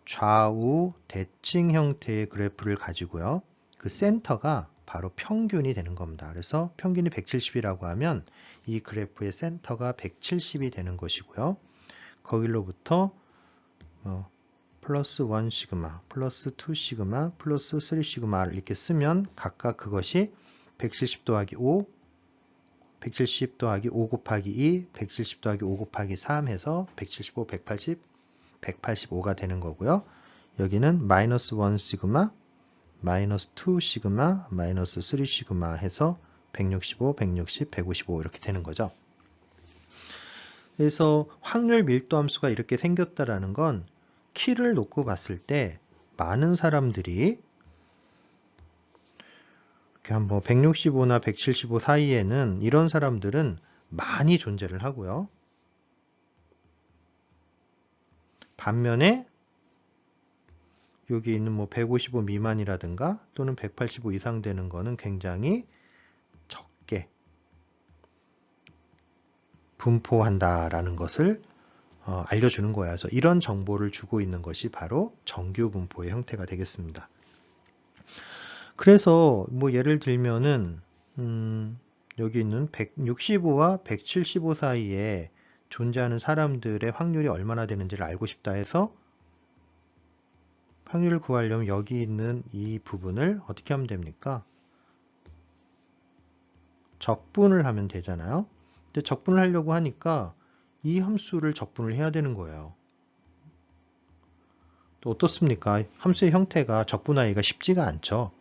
좌우 대칭 형태의 그래프를 가지고요. 그 센터가 바로 평균이 되는 겁니다. 그래서 평균이 170이라고 하면 이 그래프의 센터가 170이 되는 것이고요. 거기로부터 플러스 1 시그마, 플러스 2 시그마, 플러스 3 시그마를 이렇게 쓰면 각각 그것이 170 더하기 5, 170 더하기 5 곱하기 2, 170 더하기 5 곱하기 3 해서 175, 180, 185가 되는 거고요. 여기는 마이너스 1 시그마, 마이너스 2 시그마, 마이너스 3 시그마 해서 165, 160, 155 이렇게 되는 거죠. 그래서 확률 밀도 함수가 이렇게 생겼다라는 건 키를 놓고 봤을 때 많은 사람들이 이렇게 한번 165나 175 사이에는 이런 사람들은 많이 존재를 하고요. 반면에 여기 있는 뭐 155 미만이라든가 또는 185 이상 되는 거는 굉장히 적게 분포한다라는 것을 알려주는 거예요. 그래서 이런 정보를 주고 있는 것이 바로 정규 분포의 형태가 되겠습니다. 그래서 뭐 예를 들면은 여기 있는 165와 175 사이에 존재하는 사람들의 확률이 얼마나 되는지를 알고 싶다 해서 확률을 구하려면 여기 있는 이 부분을 어떻게 하면 됩니까? 적분을 하면 되잖아요. 근데 적분을 하려고 하니까 이 함수를 적분을 해야 되는 거예요. 또 어떻습니까? 함수의 형태가 적분하기가 쉽지가 않죠.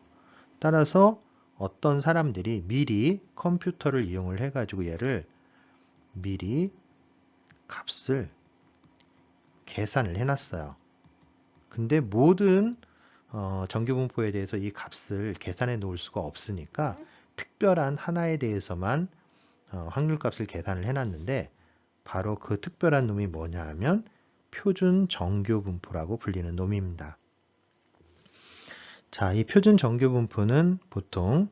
따라서 어떤 사람들이 미리 컴퓨터를 이용을 해가지고 얘를 미리 값을 계산을 해놨어요. 근데 모든 정규분포에 대해서 이 값을 계산해 놓을 수가 없으니까 특별한 하나에 대해서만 확률값을 계산을 해놨는데 바로 그 특별한 놈이 뭐냐 하면 표준 정규분포라고 불리는 놈입니다. 자, 이 표준 정규분포는 보통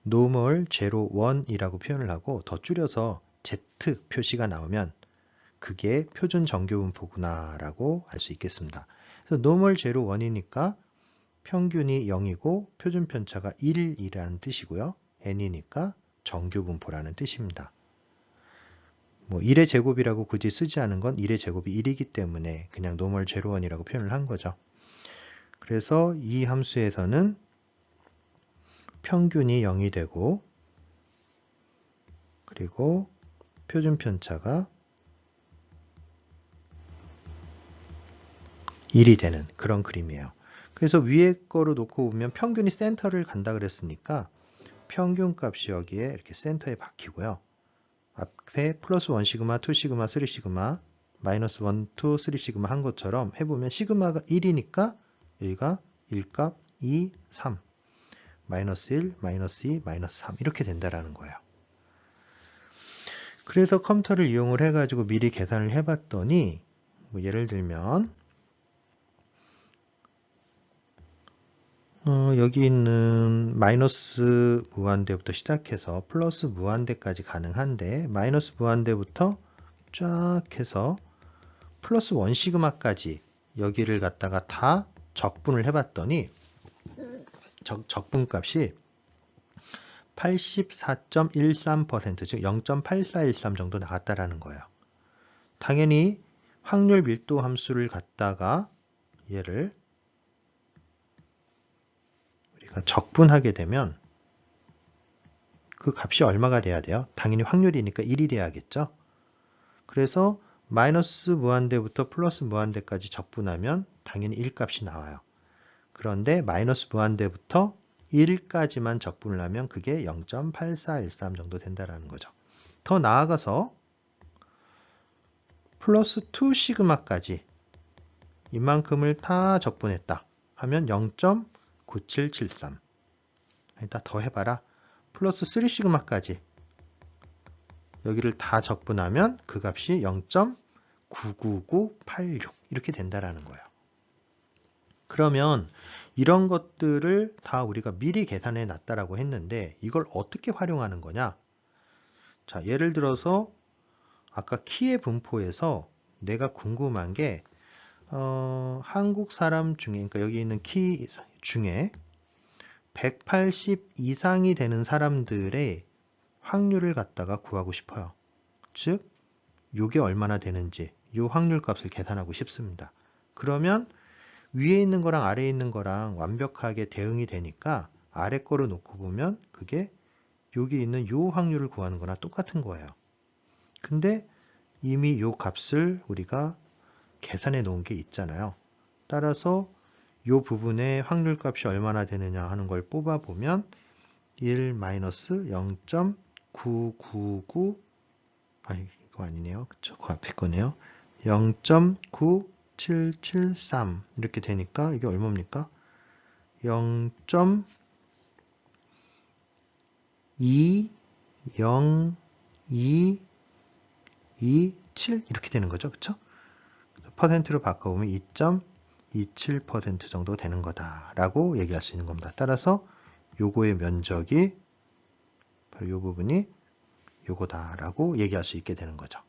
normal 0, 1이라고 표현을 하고 더 줄여서 Z 표시가 나오면 그게 표준 정규분포구나 라고 알 수 있겠습니다. 그래서 normal 0, 1이니까 평균이 0이고 표준 편차가 1이라는 뜻이고요. n이니까 정규분포라는 뜻입니다. 뭐 1의 제곱이라고 굳이 쓰지 않은 건 1의 제곱이 1이기 때문에 그냥 normal 0, 1이라고 표현을 한 거죠. 그래서 이 함수에서는 평균이 0이 되고 그리고 표준 편차가 1이 되는 그런 그림이에요. 그래서 위에 거로 놓고 보면 평균이 센터를 간다 그랬으니까 평균 값이 여기에 이렇게 센터에 박히고요. 앞에 플러스 1 시그마, 2 시그마, 3 시그마, 마이너스 1, 2, 3 시그마 한 것처럼 해보면 시그마가 1이니까 여기가 1값, 2, 3, 마이너스 1, 마이너스 2, 마이너스 3 이렇게 된다라는 거예요. 그래서 컴퓨터를 이용을 해가지고 미리 계산을 해봤더니 뭐 예를 들면 여기 있는 마이너스 무한대부터 시작해서 플러스 무한대까지 가능한데 마이너스 무한대부터 쫙 해서 플러스 1 시그마까지 여기를 갖다가 다 적분을 해봤더니 적분값이 84.13% 즉 0.8413 정도 나왔다라는 거예요. 당연히 확률 밀도 함수를 갖다가 얘를 우리가 적분하게 되면 그 값이 얼마가 돼야 돼요? 당연히 확률이니까 1이 돼야겠죠? 그래서 마이너스 무한대부터 플러스 무한대까지 적분하면 당연히 1값이 나와요. 그런데 마이너스 무한대부터 1까지만 적분을 하면 그게 0.8413 정도 된다는 거죠. 더 나아가서 플러스 2 시그마까지 이만큼을 다 적분했다 하면 0.9773 일단 더 해봐라. 플러스 3 시그마까지 여기를 다 적분하면 그 값이 0.99986 이렇게 된다라는 거예요. 그러면 이런 것들을 다 우리가 미리 계산해 놨다라고 했는데 이걸 어떻게 활용하는 거냐? 자, 예를 들어서 아까 키의 분포에서 내가 궁금한 게 한국 사람 중에 그러니까 여기 있는 키 중에 180 이상이 되는 사람들의 확률을 갖다가 구하고 싶어요. 즉, 이게 얼마나 되는지 이 확률 값을 계산하고 싶습니다. 그러면 위에 있는 거랑 아래에 있는 거랑 완벽하게 대응이 되니까 아래 거를 놓고 보면 그게 여기 있는 이 확률을 구하는 거나 똑같은 거예요. 근데 이미 이 값을 우리가 계산해 놓은 게 있잖아요. 따라서 이 부분의 확률 값이 얼마나 되느냐 하는 걸 뽑아 보면 1 마이너스 0.999 아니 이거 아니네요. 그쵸? 그 앞에 거네요. 0.9773 이렇게 되니까 이게 얼마입니까? 0.20227 이렇게 되는 거죠. 그쵸? 퍼센트로 바꿔보면 2.27% 정도 되는 거다라고 얘기할 수 있는 겁니다. 따라서 요거의 면적이 바로 요 부분이 요거다라고 얘기할 수 있게 되는 거죠.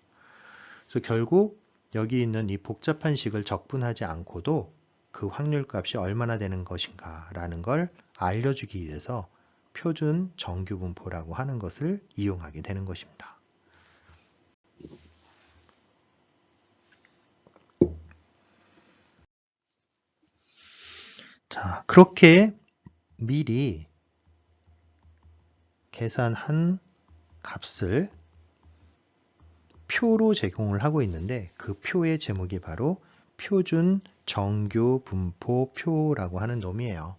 그래서 결국 여기 있는 이 복잡한 식을 적분하지 않고도 그 확률값이 얼마나 되는 것인가 라는 걸 알려주기 위해서 표준 정규분포라고 하는 것을 이용하게 되는 것입니다. 자, 그렇게 미리 계산한 값을 표로 제공을 하고 있는데 그 표의 제목이 바로 표준 정규 분포 표라고 하는 놈이에요.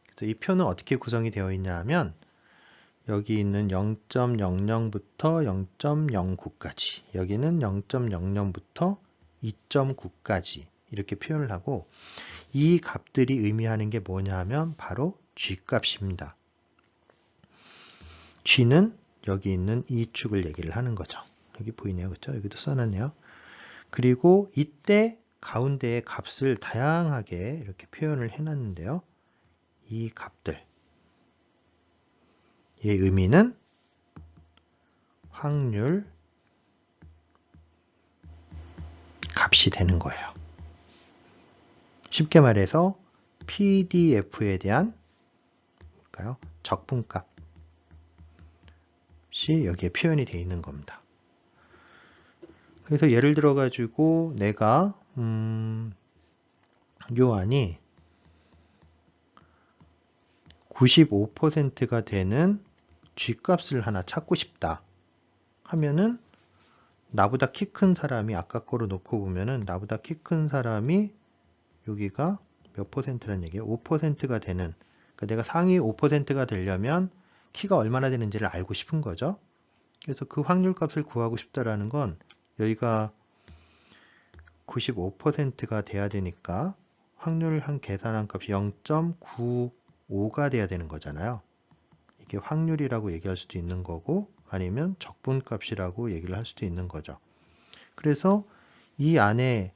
그래서 이 표는 어떻게 구성이 되어 있냐 하면 여기 있는 0.00부터 0.09까지 여기는 0.00부터 2.9까지 이렇게 표현을 하고 이 값들이 의미하는 게 뭐냐 하면 바로 G값입니다. G는 여기 있는 이 축을 얘기를 하는 거죠. 여기 보이네요. 그렇죠? 여기도 써놨네요. 그리고 이때 가운데의 값을 다양하게 이렇게 표현을 해놨는데요. 이 값들의 의미는 확률 값이 되는 거예요. 쉽게 말해서 PDF에 대한 적분값이 여기에 표현이 되어 있는 겁니다. 그래서 예를 들어 가지고 내가 요 안이 95%가 되는 G값을 하나 찾고 싶다 하면은 나보다 키 큰 사람이 아까 거로 놓고 보면은 나보다 키 큰 사람이 여기가 몇 %라는 얘기예요? 5%가 되는 그러니까 내가 상위 5%가 되려면 키가 얼마나 되는지를 알고 싶은 거죠. 그래서 그 확률 값을 구하고 싶다라는 건 여기가 95%가 돼야 되니까 확률 한 계산한 값이 0.95가 돼야 되는 거잖아요. 이게 확률이라고 얘기할 수도 있는 거고 아니면 적분값이라고 얘기를 할 수도 있는 거죠. 그래서 이 안에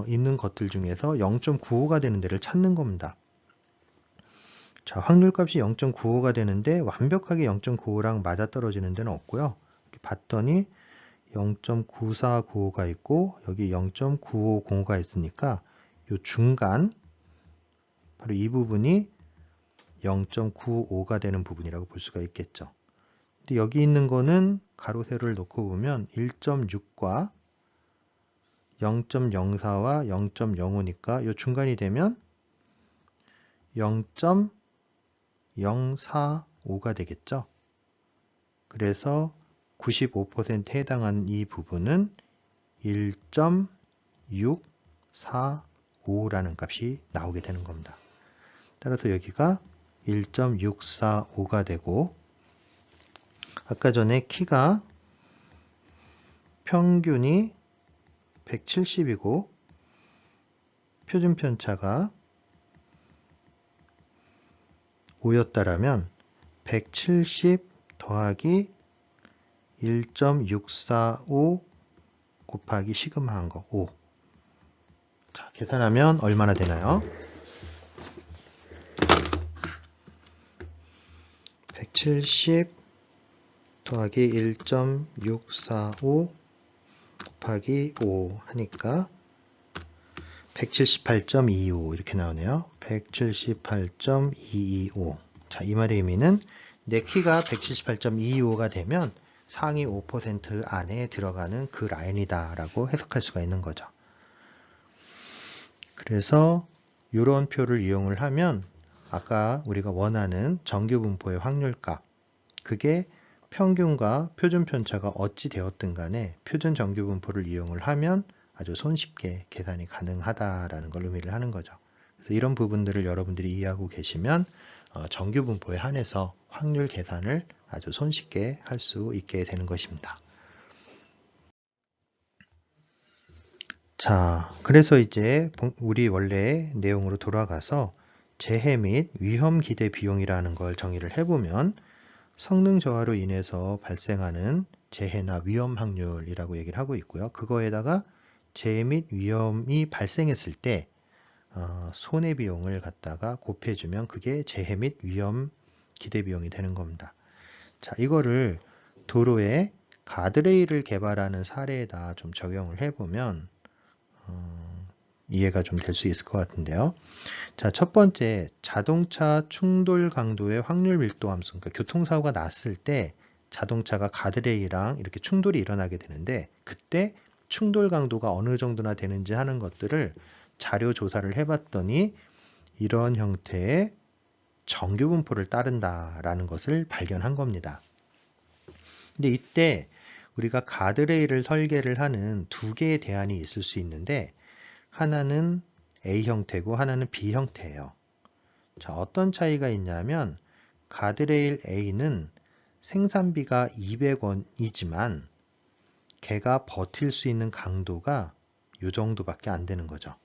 있는 것들 중에서 0.95가 되는 데를 찾는 겁니다. 자, 확률값이 0.95가 되는데 완벽하게 0.95랑 맞아떨어지는 데는 없고요. 이렇게 봤더니 0.9495가 있고 여기 0.9505가 있으니까 이 중간 바로 이 부분이 0.95가 되는 부분이라고 볼 수가 있겠죠. 근데 여기 있는 거는 가로 세로를 놓고 보면 1.6과 0.04와 0.05니까 이 중간이 되면 0.045가 되겠죠. 그래서 95%에 해당하는 이 부분은 1.645라는 값이 나오게 되는 겁니다. 따라서 여기가 1.645가 되고 아까 전에 키가 평균이 170이고 표준 편차가 5였다라면 170 더하기 1.645 곱하기 시그마한 거 5. 자, 계산하면 얼마나 되나요? 170 더하기 1.645 곱하기 5 하니까 178.225 이렇게 나오네요. 178.225. 자, 이 말의 의미는 내 키가 178.225가 되면 상위 5% 안에 들어가는 그 라인이다 라고 해석할 수가 있는 거죠. 그래서 이런 표를 이용을 하면 아까 우리가 원하는 정규분포의 확률값 그게 평균과 표준 편차가 어찌 되었든 간에 표준 정규분포를 이용을 하면 아주 손쉽게 계산이 가능하다라는 걸 의미를 하는 거죠. 그래서 이런 부분들을 여러분들이 이해하고 계시면 정규분포에 한해서 확률 계산을 아주 손쉽게 할 수 있게 되는 것입니다. 자, 그래서 이제 우리 원래 내용으로 돌아가서 재해 및 위험 기대 비용이라는 걸 정의를 해보면 성능 저하로 인해서 발생하는 재해나 위험 확률이라고 얘기를 하고 있고요. 그거에다가 재해 및 위험이 발생했을 때 손해 비용을 갖다가 곱해주면 그게 재해 및 위험 기대 비용이 되는 겁니다. 자, 이거를 도로에 가드레일을 개발하는 사례에다 좀 적용을 해보면 이해가 좀 될 수 있을 것 같은데요. 자, 첫 번째, 자동차 충돌 강도의 확률 밀도 함수. 그러니까 교통사고가 났을 때 자동차가 가드레일이랑 이렇게 충돌이 일어나게 되는데 그때 충돌 강도가 어느 정도나 되는지 하는 것들을 자료 조사를 해봤더니 이런 형태의 정규 분포를 따른다라는 것을 발견한 겁니다. 근데 이때 우리가 가드레일을 설계를 하는 두 개의 대안이 있을 수 있는데 하나는 A 형태고 하나는 B 형태예요. 자, 어떤 차이가 있냐면 가드레일 A는 생산비가 200원이지만 걔가 버틸 수 있는 강도가 이 정도밖에 안 되는 거죠.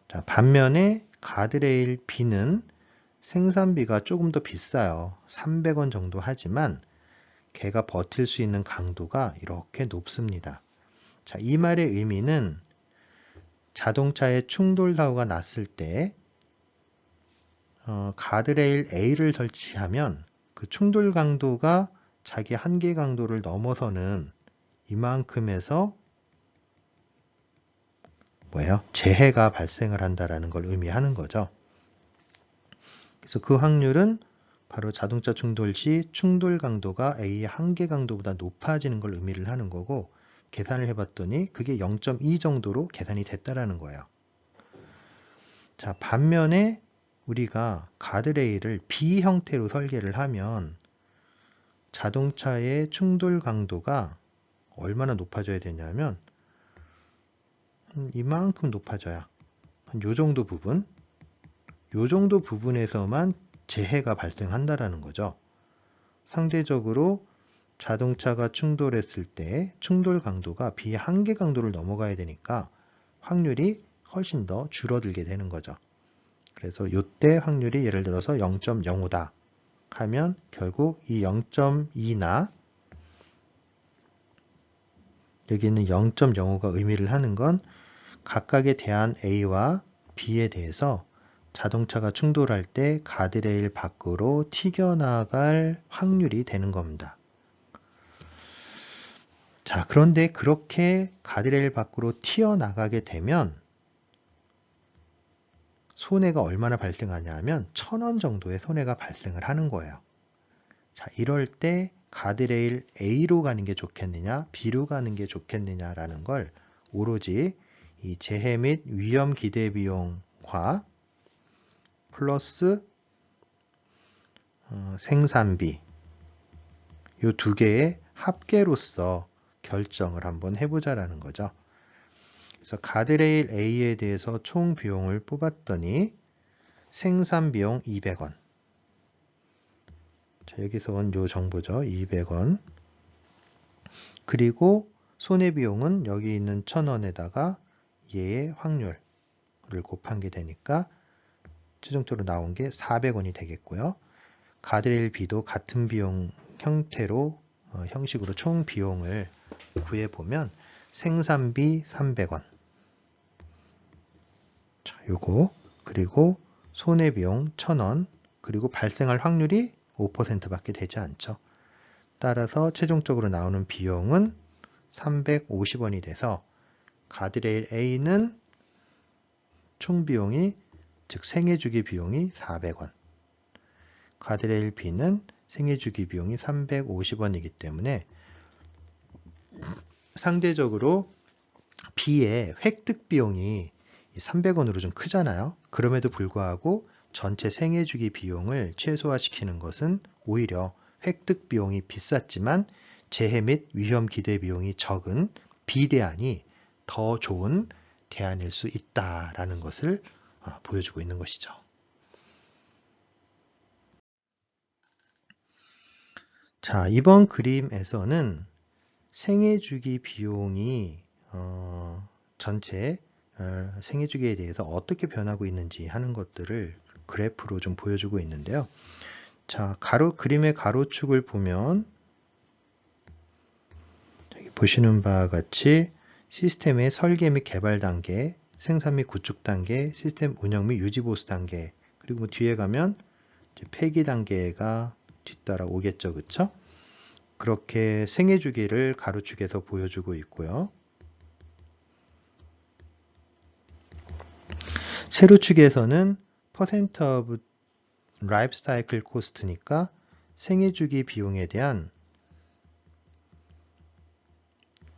자, 반면에 가드레일 B는 생산비가 조금 더 비싸요. 300원 정도 하지만 걔가 버틸 수 있는 강도가 이렇게 높습니다. 자, 이 말의 의미는 자동차에 충돌 사고가 났을 때 가드레일 A를 설치하면 그 충돌 강도가 자기 한계 강도를 넘어서는 이만큼에서 재해가 발생을 한다라는 걸 의미하는 거죠. 그래서 그 확률은 바로 자동차 충돌 시 충돌 강도가 A의 한계 강도보다 높아지는 걸 의미를 하는 거고 계산을 해봤더니 그게 0.2 정도로 계산이 됐다라는 거예요. 자, 반면에 우리가 가드레일을 B 형태로 설계를 하면 자동차의 충돌 강도가 얼마나 높아져야 되냐면 이만큼 높아져야 한 요 정도 부분, 요 정도 부분에서만 재해가 발생한다라는 거죠. 상대적으로 자동차가 충돌했을 때 충돌 강도가 B 한계 강도를 넘어가야 되니까 확률이 훨씬 더 줄어들게 되는 거죠. 그래서 이때 확률이 예를 들어서 0.05다 하면 결국 이 0.2나 여기 있는 0.05가 의미를 하는 건 각각의 대안 A와 B에 대해서 자동차가 충돌할 때 가드레일 밖으로 튀겨나갈 확률이 되는 겁니다. 자, 그런데 그렇게 가드레일 밖으로 튀어나가게 되면 손해가 얼마나 발생하냐 하면 1,000원 정도의 손해가 발생을 하는 거예요. 자, 이럴 때 가드레일 A로 가는 게 좋겠느냐, B로 가는 게 좋겠느냐라는 걸 오로지 이 재해 및 위험 기대 비용과 플러스 생산비 이 두 개의 합계로서 결정을 한번 해보자라는 거죠. 그래서 가드레일 A에 대해서 총 비용을 뽑았더니 생산 비용 200원. 자, 여기서 온 요 정보죠. 200원. 그리고 손해비용은 여기 있는 1,000원에다가 얘의 확률을 곱한 게 되니까 최종적으로 나온 게 400원이 되겠고요. 가드레일 B도 같은 비용 형태로 형식으로 총 비용을 구해보면 생산비 300원. 자, 요거 그리고 손해비용 1,000원 그리고 발생할 확률이 5%밖에 되지 않죠. 따라서 최종적으로 나오는 비용은 350원이 돼서 가드레일 A는 총 비용이 즉 생애주기 비용이 400원 가드레일 B는 생애주기 비용이 350원이기 때문에 상대적으로 B의 획득 비용이 300원으로 좀 크잖아요. 그럼에도 불구하고 전체 생애주기 비용을 최소화시키는 것은 오히려 획득 비용이 비쌌지만 재해 및 위험 기대 비용이 적은 B 대안이 더 좋은 대안일 수 있다라는 것을 보여주고 있는 것이죠. 자, 이번 그림에서는 생애주기 비용이 전체 생애주기에 대해서 어떻게 변하고 있는지 하는 것들을 그래프로 좀 보여주고 있는데요. 자, 그림의 가로축을 보면 여기 보시는 바와 같이 시스템의 설계 및 개발 단계, 생산 및 구축 단계, 시스템 운영 및 유지 보수 단계, 그리고 뭐 뒤에 가면 이제 폐기 단계가 뒤따라 오겠죠, 그쵸? 그렇게 생애 주기를 가로축에서 보여주고 있고요. 세로축에서는 percent of life cycle cost니까 생애 주기 비용에 대한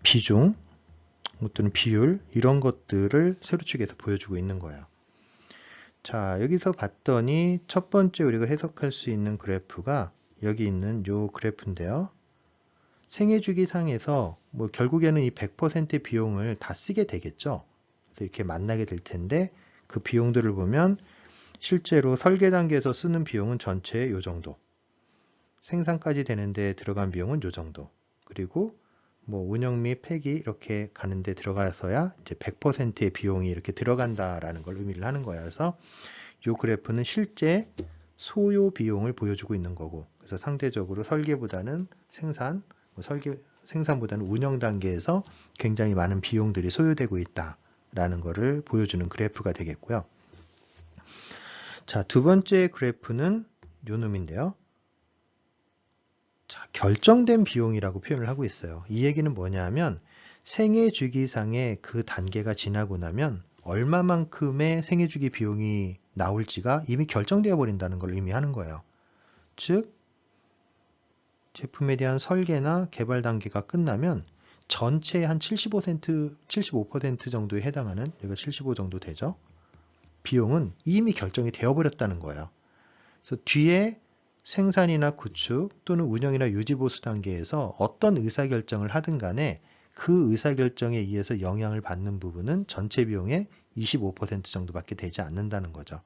비중 또는 비율 이런 것들을 세로축에서 보여주고 있는 거예요. 자, 여기서 봤더니 첫 번째 우리가 해석할 수 있는 그래프가 여기 있는 요 그래프인데요. 생애주기 상에서 뭐 결국에는 이 100%의 비용을 다 쓰게 되겠죠. 그래서 이렇게 만나게 될 텐데 그 비용들을 보면 실제로 설계 단계에서 쓰는 비용은 전체 요 정도, 생산까지 되는데 들어간 비용은 요 정도, 그리고 뭐 운영 및 폐기 이렇게 가는데 들어가서야 이제 100%의 비용이 이렇게 들어간다라는 걸 의미를 하는 거예요. 그래서 이 그래프는 실제 소요 비용을 보여주고 있는 거고, 그래서 상대적으로 설계보다는 생산보다는 운영 단계에서 굉장히 많은 비용들이 소요되고 있다라는 것을 보여주는 그래프가 되겠고요. 자, 두 번째 그래프는 요 놈인데요. 자, 결정된 비용이라고 표현을 하고 있어요. 이 얘기는 뭐냐면 생애 주기상의 그 단계가 지나고 나면 얼마만큼의 생애 주기 비용이 나올지가 이미 결정되어 버린다는 걸 의미하는 거예요. 즉 제품에 대한 설계나 개발 단계가 끝나면 전체의 한 75%, 75% 정도에 해당하는, 여기가 75 정도 되죠. 비용은 이미 결정이 되어버렸다는 거예요. 그래서 뒤에 생산이나 구축 또는 운영이나 유지보수 단계에서 어떤 의사결정을 하든 간에 그 의사결정에 의해서 영향을 받는 부분은 전체 비용의 25% 정도밖에 되지 않는다는 거죠.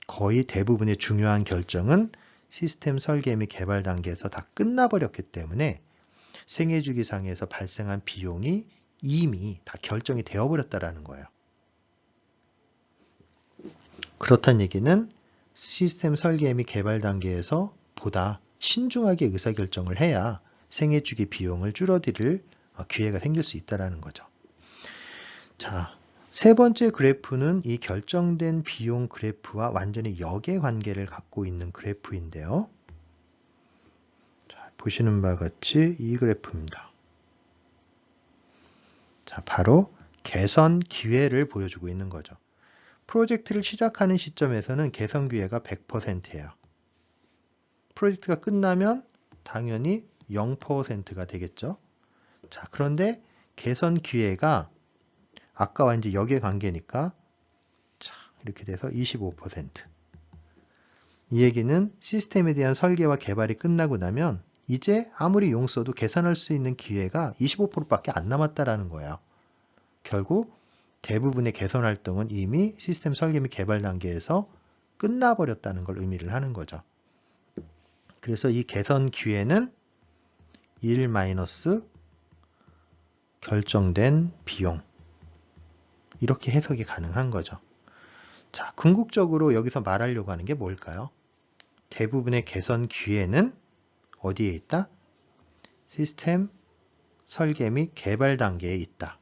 거의 대부분의 중요한 결정은 시스템 설계 및 개발 단계에서 다 끝나버렸기 때문에 생애주기상에서 발생한 비용이 이미 다 결정이 되어버렸다는 거예요. 그렇다는 얘기는 시스템 설계 및 개발 단계에서 보다 신중하게 의사결정을 해야 생애주기 비용을 줄어들 기회가 생길 수 있다는 거죠. 자, 세 번째 그래프는 이 결정된 비용 그래프와 완전히 역의 관계를 갖고 있는 그래프인데요. 자, 보시는 바와 같이 이 그래프입니다. 자, 바로 개선 기회를 보여주고 있는 거죠. 프로젝트를 시작하는 시점에서는 개선 기회가 100%예요. 프로젝트가 끝나면 당연히 0%가 되겠죠. 자, 그런데 개선 기회가 아까와 이제 역의 관계니까 자, 이렇게 돼서 25%. 이 얘기는 시스템에 대한 설계와 개발이 끝나고 나면 이제 아무리 용 써도 개선할 수 있는 기회가 25%밖에 안 남았다라는 거예요. 결국 대부분의 개선 활동은 이미 시스템 설계 및 개발 단계에서 끝나버렸다는 걸 의미를 하는 거죠. 그래서 이 개선 기회는 1 마이너스 결정된 비용, 이렇게 해석이 가능한 거죠. 자, 궁극적으로 여기서 말하려고 하는 게 뭘까요? 대부분의 개선 기회는 어디에 있다? 시스템 설계 및 개발 단계에 있다.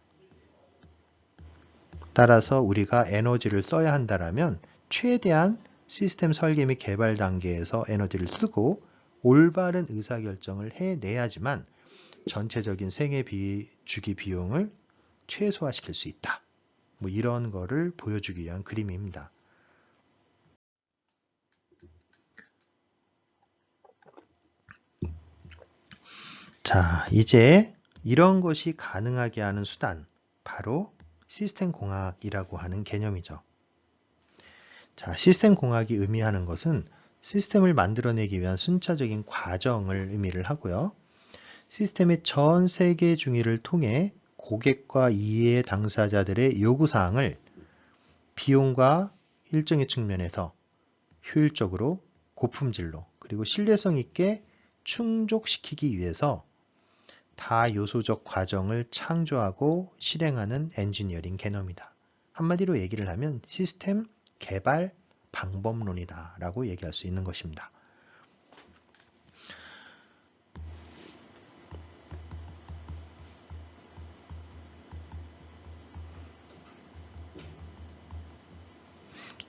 따라서 우리가 에너지를 써야 한다면 최대한 시스템 설계 및 개발 단계에서 에너지를 쓰고 올바른 의사결정을 해내야지만 전체적인 생애 주기 비용을 최소화시킬 수 있다. 뭐 이런 거를 보여주기 위한 그림입니다. 자, 이제 이런 것이 가능하게 하는 수단, 바로 시스템 공학이라고 하는 개념이죠. 자, 시스템 공학이 의미하는 것은 시스템을 만들어내기 위한 순차적인 과정을 의미를 하고요. 시스템의 전 세계 중위를 통해 고객과 이해 당사자들의 요구사항을 비용과 일정의 측면에서 효율적으로 고품질로 그리고 신뢰성 있게 충족시키기 위해서 다요소적 과정을 창조하고 실행하는 엔지니어링 개념이다. 한마디로 얘기를 하면 시스템 개발 방법론이다 라고 얘기할 수 있는 것입니다.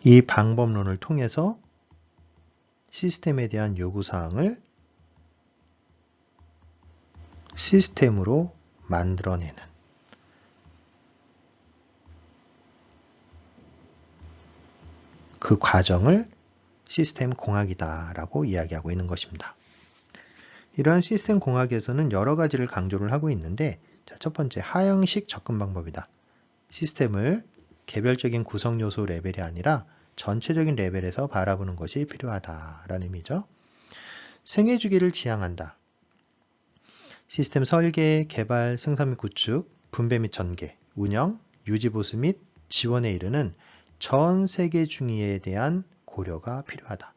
이 방법론을 통해서 시스템에 대한 요구사항을 시스템으로 만들어내는 그 과정을 시스템 공학이다라고 이야기하고 있는 것입니다. 이러한 시스템 공학에서는 여러 가지를 강조를 하고 있는데, 첫 번째, 하형식 접근 방법이다. 시스템을 개별적인 구성 요소 레벨이 아니라 전체적인 레벨에서 바라보는 것이 필요하다라는 의미죠. 생애 주기를 지향한다. 시스템 설계, 개발, 생산 및 구축, 분배 및 전개, 운영, 유지 보수 및 지원에 이르는 전 세계 중위에 대한 고려가 필요하다.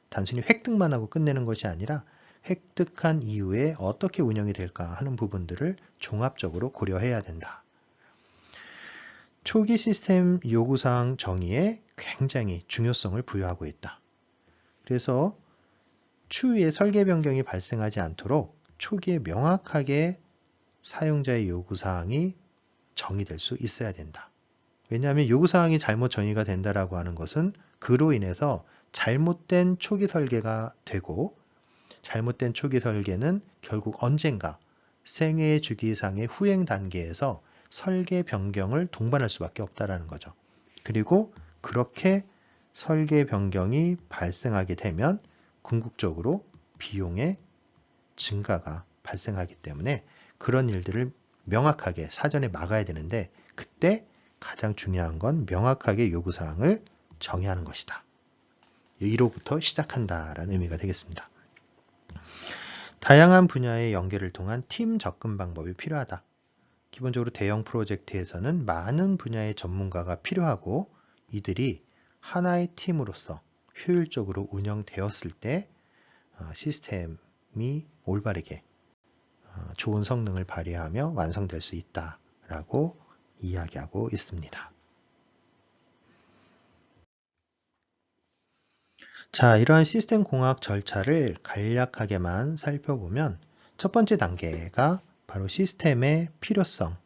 단순히 획득만 하고 끝내는 것이 아니라 획득한 이후에 어떻게 운영이 될까 하는 부분들을 종합적으로 고려해야 된다. 초기 시스템 요구사항 정의에 굉장히 중요성을 부여하고 있다. 그래서 추후에 설계 변경이 발생하지 않도록 초기에 명확하게 사용자의 요구사항이 정의될 수 있어야 된다. 왜냐하면 요구사항이 잘못 정의가 된다라고 하는 것은 그로 인해서 잘못된 초기 설계가 되고, 잘못된 초기 설계는 결국 언젠가 생애 주기상의 후행 단계에서 설계 변경을 동반할 수밖에 없다라는 거죠. 그리고 그렇게 설계 변경이 발생하게 되면 궁극적으로 비용의 증가가 발생하기 때문에 그런 일들을 명확하게 사전에 막아야 되는데, 그때 가장 중요한 건 명확하게 요구사항을 정의하는 것이다. 이로부터 시작한다라는 의미가 되겠습니다. 다양한 분야의 연계를 통한 팀 접근 방법이 필요하다. 기본적으로 대형 프로젝트에서는 많은 분야의 전문가가 필요하고, 이들이 하나의 팀으로서 효율적으로 운영되었을 때 시스템이 올바르게 좋은 성능을 발휘하며 완성될 수 있다라고 이야기하고 있습니다. 자, 이러한 시스템 공학 절차를 간략하게만 살펴보면 첫 번째 단계가 바로 시스템의 필요성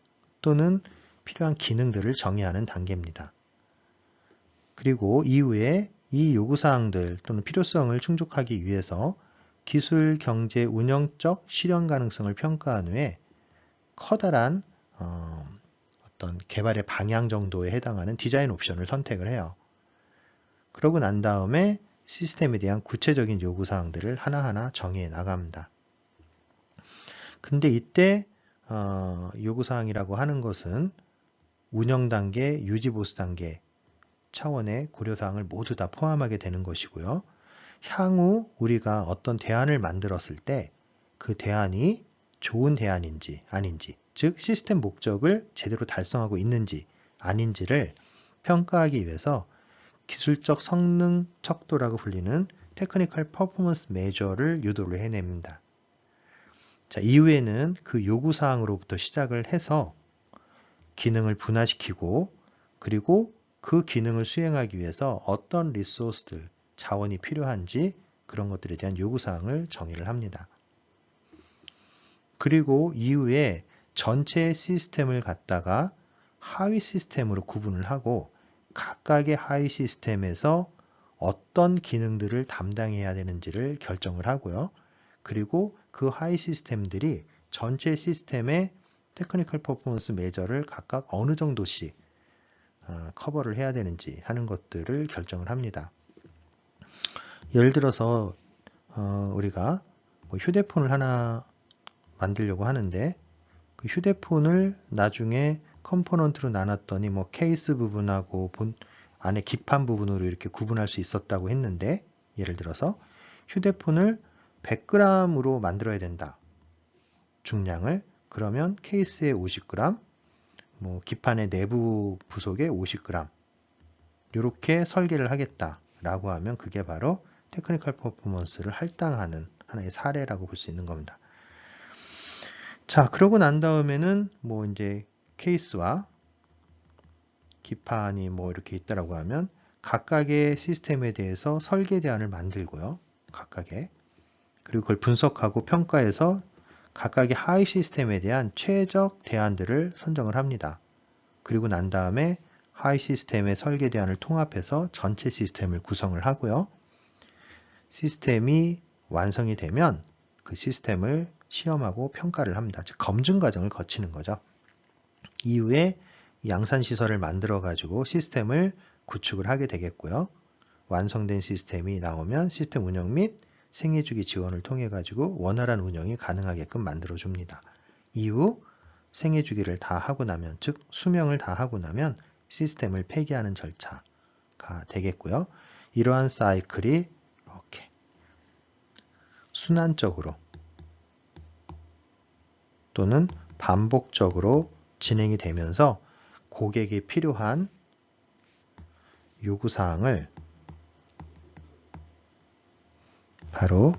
또는 필요한 기능들을 정의하는 단계입니다. 그리고 이후에 이 요구사항들 또는 필요성을 충족하기 위해서 기술, 경제, 운영적 실현 가능성을 평가한 후에 커다란 어떤 개발의 방향 정도에 해당하는 디자인 옵션을 선택을 해요. 그러고 난 다음에 시스템에 대한 구체적인 요구사항들을 하나하나 정해 나갑니다. 근데 이때 요구사항이라고 하는 것은 운영 단계, 유지 보수 단계 차원의 고려사항을 모두 다 포함하게 되는 것이고요. 향후 우리가 어떤 대안을 만들었을 때 그 대안이 좋은 대안인지 아닌지, 즉 시스템 목적을 제대로 달성하고 있는지 아닌지를 평가하기 위해서 기술적 성능 척도라고 불리는 테크니컬 퍼포먼스 메저를 유도를 해냅니다. 자, 이후에는 그 요구사항으로부터 시작을 해서 기능을 분화시키고, 그리고 그 기능을 수행하기 위해서 어떤 리소스들, 자원이 필요한지 그런 것들에 대한 요구사항을 정의를 합니다. 그리고 이후에 전체 시스템을 갖다가 하위 시스템으로 구분을 하고 각각의 하위 시스템에서 어떤 기능들을 담당해야 되는지를 결정을 하고요. 그리고 그 하위 시스템들이 전체 시스템의 테크니컬 퍼포먼스 메저를 각각 어느 정도씩 커버를 해야 되는지 하는 것들을 결정을 합니다. 예를 들어서 우리가 휴대폰을 하나 만들려고 하는데 그 휴대폰을 나중에 컴포넌트로 나눴더니 케이스 부분하고 안에 기판 부분으로 이렇게 구분할 수 있었다고 했는데, 예를 들어서 휴대폰을 100g으로 만들어야 된다. 중량을. 그러면 케이스에 50g, 기판의 내부 부속에 50g, 이렇게 설계를 하겠다라고 하면 그게 바로 테크니컬 퍼포먼스를 할당하는 하나의 사례라고 볼 수 있는 겁니다. 자, 그러고 난 다음에는 뭐 이제 케이스와 기판이 뭐 이렇게 있다라고 하면 각각의 시스템에 대해서 설계 대안을 만들고요. 각각의. 그리고 그걸 분석하고 평가해서 각각의 하위 시스템에 대한 최적 대안들을 선정을 합니다. 그리고 난 다음에 하위 시스템의 설계 대안을 통합해서 전체 시스템을 구성을 하고요. 시스템이 완성이 되면 그 시스템을 시험하고 평가를 합니다. 즉 검증 과정을 거치는 거죠. 이후에 양산 시설을 만들어 가지고 시스템을 구축을 하게 되겠고요. 완성된 시스템이 나오면 시스템 운영 및 생애주기 지원을 통해 가지고 원활한 운영이 가능하게끔 만들어 줍니다. 이후 생애주기를 다 하고 나면, 즉 수명을 다 하고 나면 시스템을 폐기하는 절차가 되겠고요. 이러한 사이클이 이렇게 순환적으로 또는 반복적으로 진행이 되면서 고객이 필요한 요구사항을 바로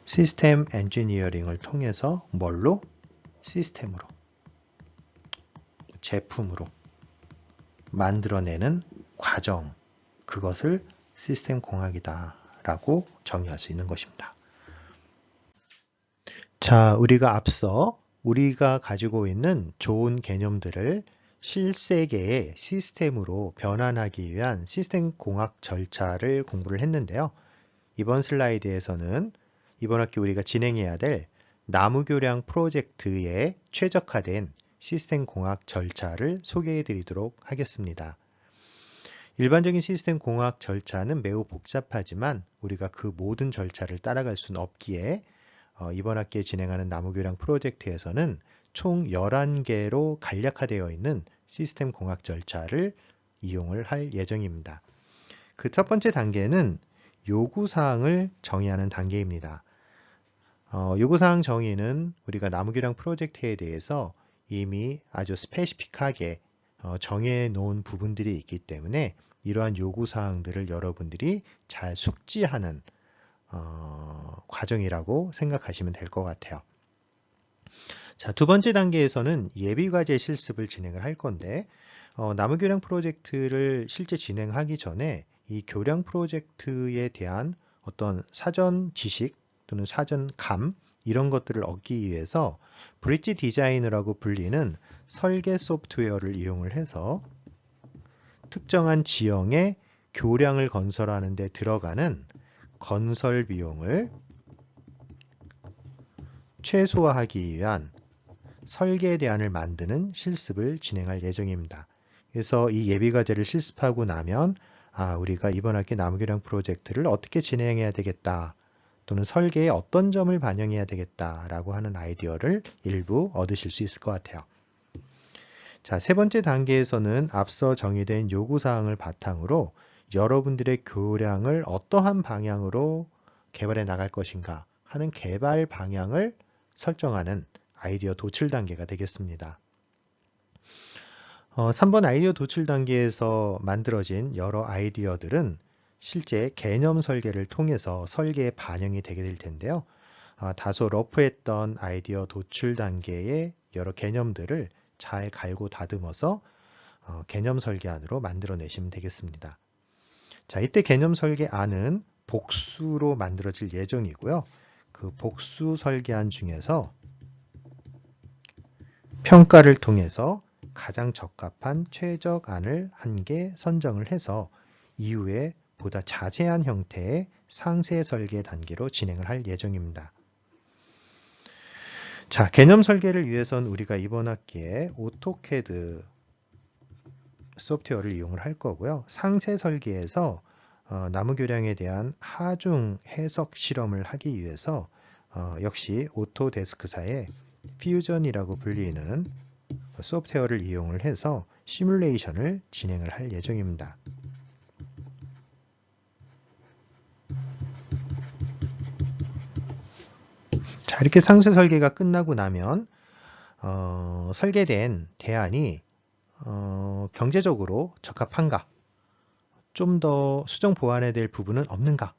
시스템 엔지니어링을 통해서 뭘로? 시스템으로, 제품으로 만들어내는 과정, 그것을 시스템 공학이다 라고 정의할 수 있는 것입니다. 자, 우리가 앞서 우리가 가지고 있는 좋은 개념들을 실세계의 시스템으로 변환하기 위한 시스템 공학 절차를 공부를 했는데요. 이번 슬라이드에서는 이번 학기 우리가 진행해야 될 나무교량 프로젝트에 최적화된 시스템 공학 절차를 소개해 드리도록 하겠습니다. 일반적인 시스템 공학 절차는 매우 복잡하지만 우리가 그 모든 절차를 따라갈 수는 없기에 이번 학기에 진행하는 나무교량 프로젝트에서는 총 11개로 간략화되어 있는 시스템 공학 절차를 이용을 할 예정입니다. 그 첫 번째 단계는 요구사항을 정의하는 단계입니다. 요구사항 정의는 우리가 나무교량 프로젝트에 대해서 이미 아주 스페시픽하게 정해 놓은 부분들이 있기 때문에 이러한 요구사항들을 여러분들이 잘 숙지하는 과정이라고 생각하시면 될 것 같아요. 자, 두 번째 단계에서는 예비과제 실습을 진행을 할 건데 나무교량 프로젝트를 실제 진행하기 전에 이 교량 프로젝트에 대한 어떤 사전 지식 또는 사전 감 이런 것들을 얻기 위해서 브릿지 디자이너라고 불리는 설계 소프트웨어를 이용을 해서 특정한 지형의 교량을 건설하는 데 들어가는 건설 비용을 최소화하기 위한 설계 대안을 만드는 실습을 진행할 예정입니다. 그래서 이 예비과제를 실습하고 나면 우리가 이번 학기 나무교량 프로젝트를 어떻게 진행해야 되겠다 또는 설계에 어떤 점을 반영해야 되겠다라고 하는 아이디어를 일부 얻으실 수 있을 것 같아요. 자, 세 번째 단계에서는 앞서 정의된 요구사항을 바탕으로 여러분들의 교량을 어떠한 방향으로 개발해 나갈 것인가 하는 개발 방향을 설정하는 아이디어 도출 단계가 되겠습니다. 3번 아이디어 도출 단계에서 만들어진 여러 아이디어들은 실제 개념 설계를 통해서 설계에 반영이 되게 될 텐데요. 다소 러프했던 아이디어 도출 단계의 여러 개념들을 잘 갈고 다듬어서 개념 설계안으로 만들어내시면 되겠습니다. 자, 이때 개념 설계안은 복수로 만들어질 예정이고요. 그 복수 설계안 중에서 평가를 통해서 가장 적합한 최적안을 한 개 선정을 해서 이후에 보다 자세한 형태의 상세 설계 단계로 진행을 할 예정입니다. 자, 개념 설계를 위해서는 우리가 이번 학기에 오토캐드 소프트웨어를 이용을 할 거고요. 상세 설계에서 나무교량에 대한 하중 해석 실험을 하기 위해서 역시 오토데스크사의 퓨전이라고 불리는 소프트웨어를 이용을 해서 시뮬레이션을 진행을 할 예정입니다. 자, 이렇게 상세 설계가 끝나고 나면 설계된 대안이 경제적으로 적합한가 좀 더 수정 보완해야 될 부분은 없는가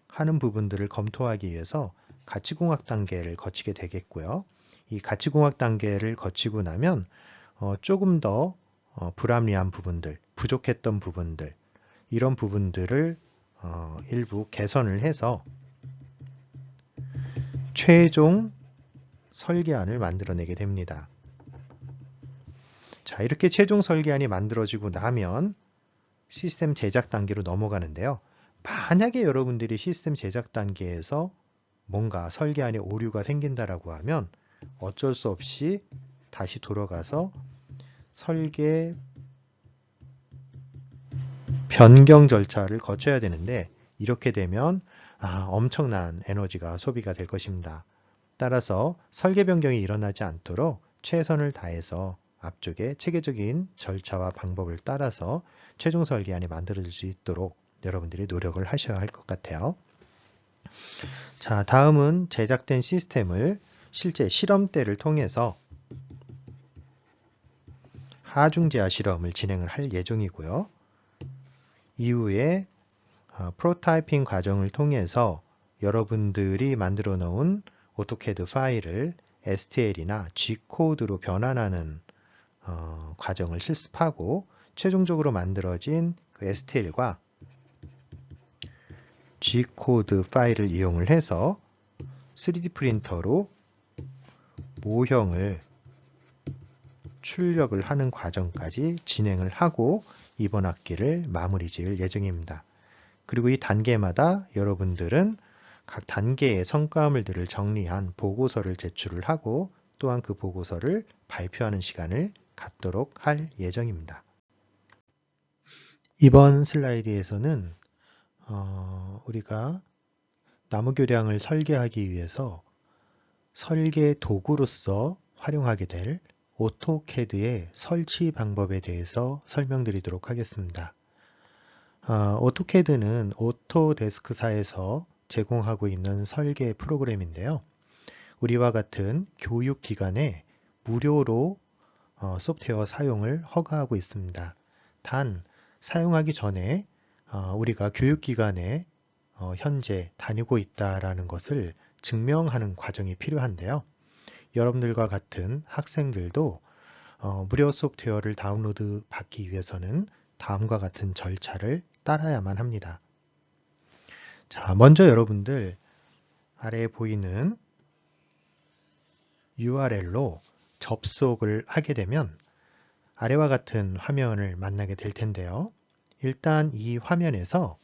하는 부분들을 검토하기 위해서 가치공학 단계를 거치게 되겠고요. 이 가치공학 단계를 거치고 나면 조금 더 불합리한 부분들, 부족했던 부분들, 이런 부분들을 일부 개선을 해서 최종 설계안을 만들어내게 됩니다. 자, 이렇게 최종 설계안이 만들어지고 나면 시스템 제작 단계로 넘어가는데요. 만약에 여러분들이 시스템 제작 단계에서 뭔가 설계안에 오류가 생긴다라고 하면 어쩔 수 없이 다시 돌아가서 설계 변경 절차를 거쳐야 되는데, 이렇게 되면 엄청난 에너지가 소비가 될 것입니다. 따라서 설계 변경이 일어나지 않도록 최선을 다해서 앞쪽에 체계적인 절차와 방법을 따라서 최종 설계안이 만들어질 수 있도록 여러분들이 노력을 하셔야 할 것 같아요. 자, 다음은 제작된 시스템을 실제 시험대를 통해서 하중제화 실험을 진행을 할 예정이고요. 이후에 프로타이핑 과정을 통해서 여러분들이 만들어 놓은 오토캐드 파일을 STL이나 G코드로 변환하는 과정을 실습하고, 최종적으로 만들어진 그 STL과 G코드 파일을 이용을 해서 3D 프린터로 모형을 출력을 하는 과정까지 진행을 하고 이번 학기를 마무리 지을 예정입니다. 그리고 이 단계마다 여러분들은 각 단계의 성과물들을 정리한 보고서를 제출을 하고, 또한 그 보고서를 발표하는 시간을 갖도록 할 예정입니다. 이번 슬라이드에서는 우리가 나무교량을 설계하기 위해서 설계 도구로서 활용하게 될 오토캐드의 설치 방법에 대해서 설명드리도록 하겠습니다. 오토캐드는 오토데스크사에서 제공하고 있는 설계 프로그램인데요. 우리와 같은 교육기관에 무료로 소프트웨어 사용을 허가하고 있습니다. 단, 사용하기 전에 우리가 교육기관에 현재 다니고 있다라는 것을 증명하는 과정이 필요한데요. 여러분들과 같은 학생들도 무료 소프트웨어를 다운로드 받기 위해서는 다음과 같은 절차를 따라야만 합니다. 자, 먼저 여러분들 아래에 보이는 URL로 접속을 하게 되면 아래와 같은 화면을 만나게 될 텐데요. 일단 이 화면에서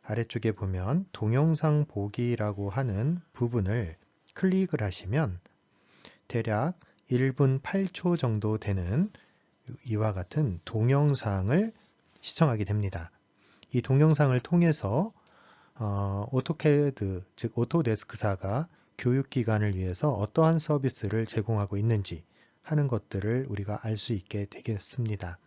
아래쪽에 보면 동영상 보기라고 하는 부분을 클릭을 하시면 대략 1분 8초 정도 되는 이와 같은 동영상을 시청하게 됩니다. 이 동영상을 통해서 오토캐드, 즉 오토데스크사가 교육기관을 위해서 어떠한 서비스를 제공하고 있는지 하는 것들을 우리가 알 수 있게 되겠습니다.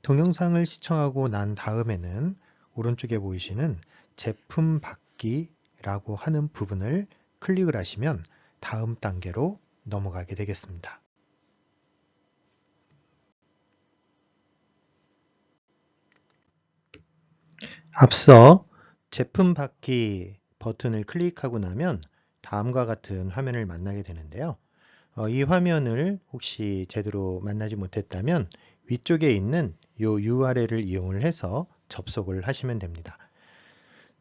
동영상을 시청하고 난 다음에는 오른쪽에 보이시는 제품 받기라고 하는 부분을 클릭을 하시면 다음 단계로 넘어가게 되겠습니다. 앞서 제품 받기 버튼을 클릭하고 나면 다음과 같은 화면을 만나게 되는데요. 이 화면을 혹시 제대로 만나지 못했다면 위쪽에 있는 이 URL을 이용을 해서 접속을 하시면 됩니다.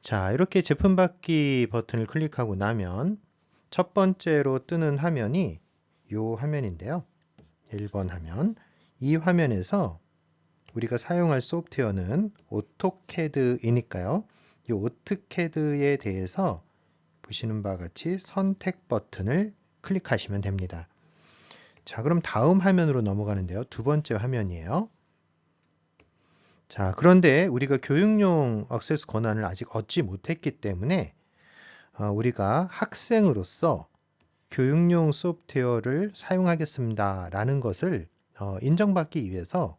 자, 이렇게 제품 받기 버튼을 클릭하고 나면 첫 번째로 뜨는 화면이 이 화면인데요. 1번 화면. 이 화면에서 우리가 사용할 소프트웨어는 오토캐드이니까요. 이 오토캐드에 대해서 보시는 바와 같이 선택 버튼을 클릭하시면 됩니다. 자, 그럼 다음 화면으로 넘어가는데요. 두 번째 화면이에요. 자, 그런데 우리가 교육용 액세스 권한을 아직 얻지 못했기 때문에 우리가 학생으로서 교육용 소프트웨어를 사용하겠습니다 라는 것을 인정받기 위해서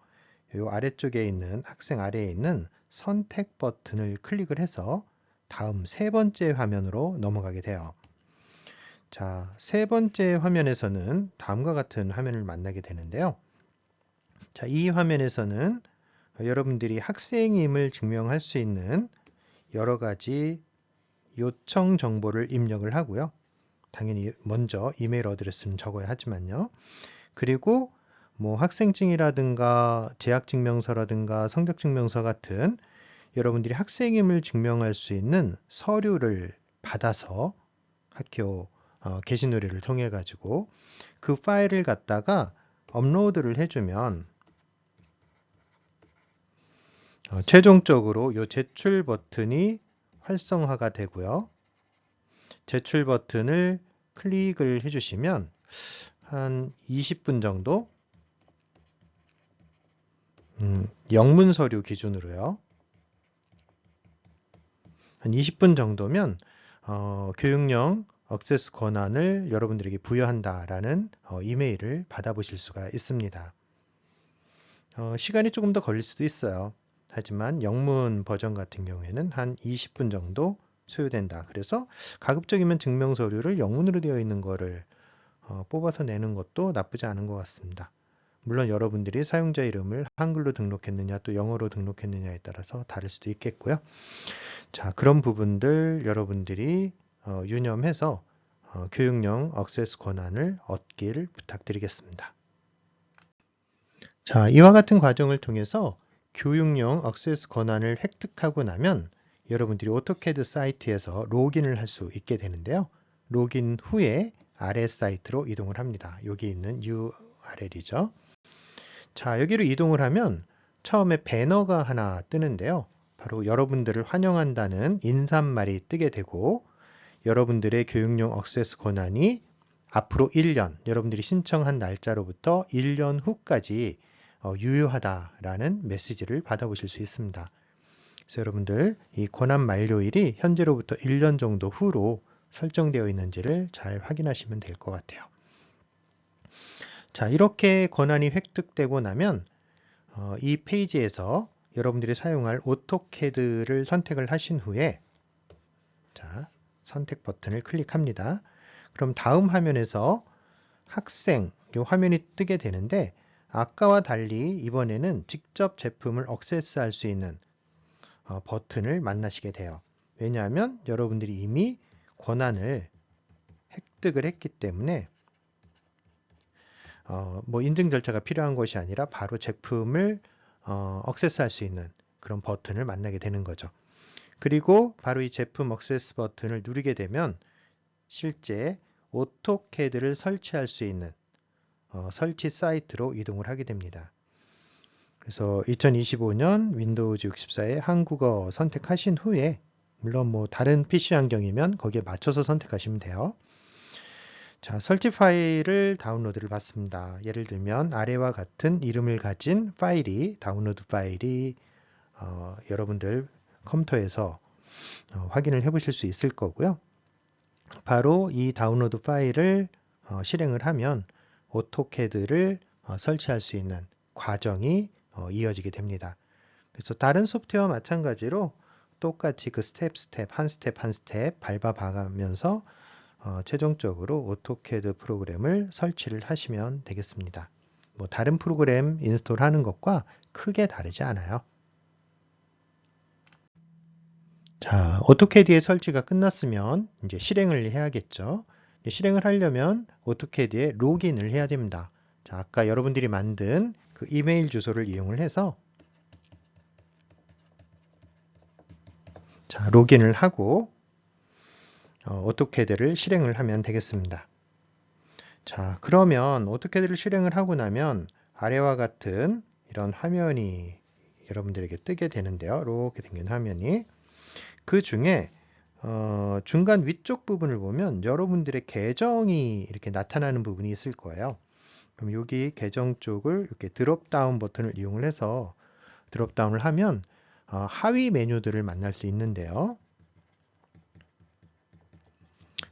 이 아래쪽에 있는 학생 아래에 있는 선택 버튼을 클릭을 해서 다음 세 번째 화면으로 넘어가게 돼요. 자, 세 번째 화면에서는 다음과 같은 화면을 만나게 되는데요. 자, 이 화면에서는 여러분들이 학생임을 증명할 수 있는 여러 가지 요청 정보를 입력을 하고요. 당연히 먼저 이메일 어드레스는 적어야 하지만요. 그리고 뭐 학생증이라든가 재학증명서라든가 성적증명서 같은 여러분들이 학생임을 증명할 수 있는 서류를 받아서 학교 게시물을 통해 가지고 그 파일을 갖다가 업로드를 해주면 최종적으로 이 제출 버튼이 활성화가 되고요. 제출 버튼을 클릭을 해주시면 한 20분 정도 영문 서류 기준으로요. 한 20분 정도면 교육용 액세스 권한을 여러분들에게 부여한다라는 이메일을 받아보실 수가 있습니다. 시간이 조금 더 걸릴 수도 있어요. 하지만 영문 버전 같은 경우에는 한 20분 정도 소요된다. 그래서 가급적이면 증명서류를 영문으로 되어 있는 거를 뽑아서 내는 것도 나쁘지 않은 것 같습니다. 물론 여러분들이 사용자 이름을 한글로 등록했느냐 또 영어로 등록했느냐에 따라서 다를 수도 있겠고요. 자, 그런 부분들 여러분들이 유념해서 교육용 액세스 권한을 얻길 부탁드리겠습니다. 자, 이와 같은 과정을 통해서 교육용 액세스 권한을 획득하고 나면 여러분들이 오토캐드 사이트에서 로그인을 할 수 있게 되는데요. 로그인 후에 아래 사이트로 이동을 합니다. 여기 있는 URL이죠. 자, 여기로 이동을 하면 처음에 배너가 하나 뜨는데요. 바로 여러분들을 환영한다는 인사말이 뜨게 되고 여러분들의 교육용 액세스 권한이 앞으로 1년, 여러분들이 신청한 날짜로부터 1년 후까지 유효하다라는 메시지를 받아보실 수 있습니다. 그래서 여러분들 이 권한 만료일이 현재로부터 1년 정도 후로 설정되어 있는지를 잘 확인하시면 될 것 같아요. 자, 이렇게 권한이 획득되고 나면 이 페이지에서 여러분들이 사용할 오토캐드를 선택을 하신 후에 자, 선택 버튼을 클릭합니다. 그럼 다음 화면에서 학생 이 화면이 뜨게 되는데 아까와 달리 이번에는 직접 제품을 액세스할 수 있는 버튼을 만나시게 돼요. 왜냐하면 여러분들이 이미 권한을 획득을 했기 때문에 뭐 인증 절차가 필요한 것이 아니라 바로 제품을 액세스할 수 있는 그런 버튼을 만나게 되는 거죠. 그리고 바로 이 제품 액세스 버튼을 누르게 되면 실제 오토캐드를 설치할 수 있는 설치 사이트로 이동을 하게 됩니다. 그래서 2025년 윈도우즈 64에 한국어 선택하신 후에 물론 뭐 다른 PC 환경이면 거기에 맞춰서 선택하시면 돼요. 자, 설치 파일을 다운로드를 받습니다. 예를 들면 아래와 같은 이름을 가진 파일이 다운로드 파일이 여러분들 컴퓨터에서 확인을 해 보실 수 있을 거고요. 바로 이 다운로드 파일을 실행을 하면 오토캐드를 설치할 수 있는 과정이 이어지게 됩니다. 그래서 다른 소프트웨어와 마찬가지로 똑같이 그 스텝 한 스텝 밟아가면서 최종적으로 오토캐드 프로그램을 설치를 하시면 되겠습니다. 뭐 다른 프로그램 인스톨하는 것과 크게 다르지 않아요. 자, 오토캐드의 설치가 끝났으면 이제 실행을 해야겠죠. 실행을 하려면 오토캐드에 로그인을 해야 됩니다. 자, 아까 여러분들이 만든 그 이메일 주소를 이용을 해서 자, 로그인을 하고 오토캐드를 실행을 하면 되겠습니다. 자, 그러면 오토캐드를 실행을 하고 나면 아래와 같은 이런 화면이 여러분들에게 뜨게 되는데요. 이렇게 생긴 화면이 그 중에 중간 위쪽 부분을 보면 여러분들의 계정이 이렇게 나타나는 부분이 있을 거예요. 그럼 여기 계정 쪽을 이렇게 드롭다운 버튼을 이용을 해서 드롭다운을 하면 하위 메뉴들을 만날 수 있는데요.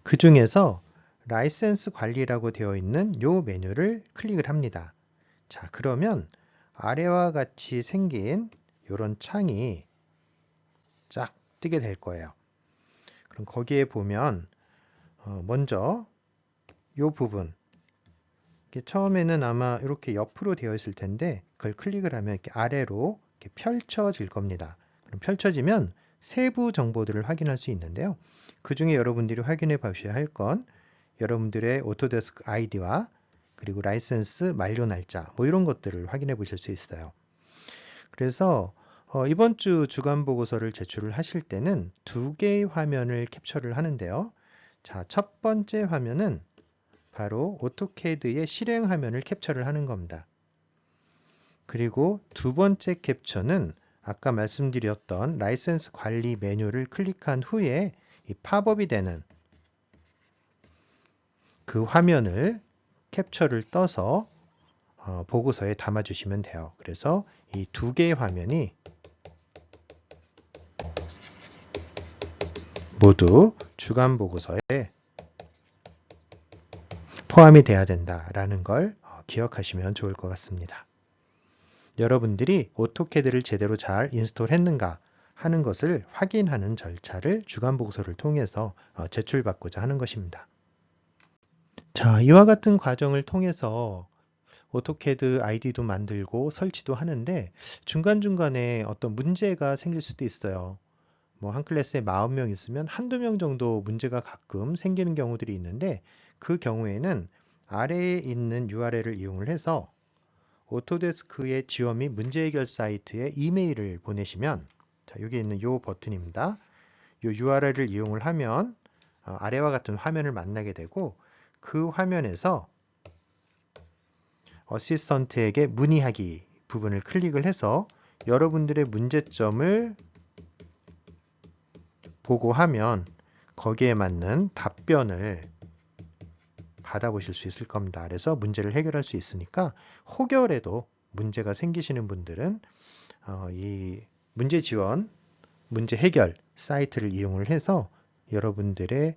그 중에서 라이센스 관리라고 되어 있는 이 메뉴를 클릭을 합니다. 자, 그러면 아래와 같이 생긴 이런 창이 쫙 뜨게 될 거예요. 그럼 거기에 보면 먼저 이 부분 처음에는 아마 이렇게 옆으로 되어 있을 텐데 그걸 클릭을 하면 이렇게 아래로 이렇게 펼쳐질 겁니다. 그럼 펼쳐지면 세부 정보들을 확인할 수 있는데요. 그 중에 여러분들이 확인해 보셔야 할 건 여러분들의 오토데스크 아이디와 그리고 라이센스 만료 날짜 뭐 이런 것들을 확인해 보실 수 있어요. 그래서 이번 주 주간 보고서를 제출을 하실 때는 두 개의 화면을 캡처를 하는데요. 자, 첫 번째 화면은 바로 오토캐드의 실행 화면을 캡처를 하는 겁니다. 그리고 두 번째 캡처는 아까 말씀드렸던 라이센스 관리 메뉴를 클릭한 후에 이 팝업이 되는 그 화면을 캡처를 떠서 보고서에 담아주시면 돼요. 그래서 이 두 개의 화면이 모두 주간 보고서에 포함이 돼야 된다라는 걸 기억하시면 좋을 것 같습니다. 여러분들이 오토캐드를 제대로 잘 인스톨했는가 하는 것을 확인하는 절차를 주간 보고서를 통해서 제출받고자 하는 것입니다. 자, 이와 같은 과정을 통해서 오토캐드 아이디도 만들고 설치도 하는데 중간중간에 어떤 문제가 생길 수도 있어요. 뭐 한 클래스에 40명 있으면 한두 명 정도 문제가 가끔 생기는 경우들이 있는데 그 경우에는 아래에 있는 URL을 이용을 해서 오토데스크의 지원 및 문제 해결 사이트에 이메일을 보내시면 자, 여기 있는 이 버튼입니다. 이 URL을 이용을 하면 아래와 같은 화면을 만나게 되고 그 화면에서 어시스턴트에게 문의하기 부분을 클릭을 해서 여러분들의 문제점을 보고하면 거기에 맞는 답변을 받아보실 수 있을 겁니다. 그래서 문제를 해결할 수 있으니까 혹여라도 문제가 생기시는 분들은 이 문제 지원, 문제 해결 사이트를 이용을 해서 여러분들의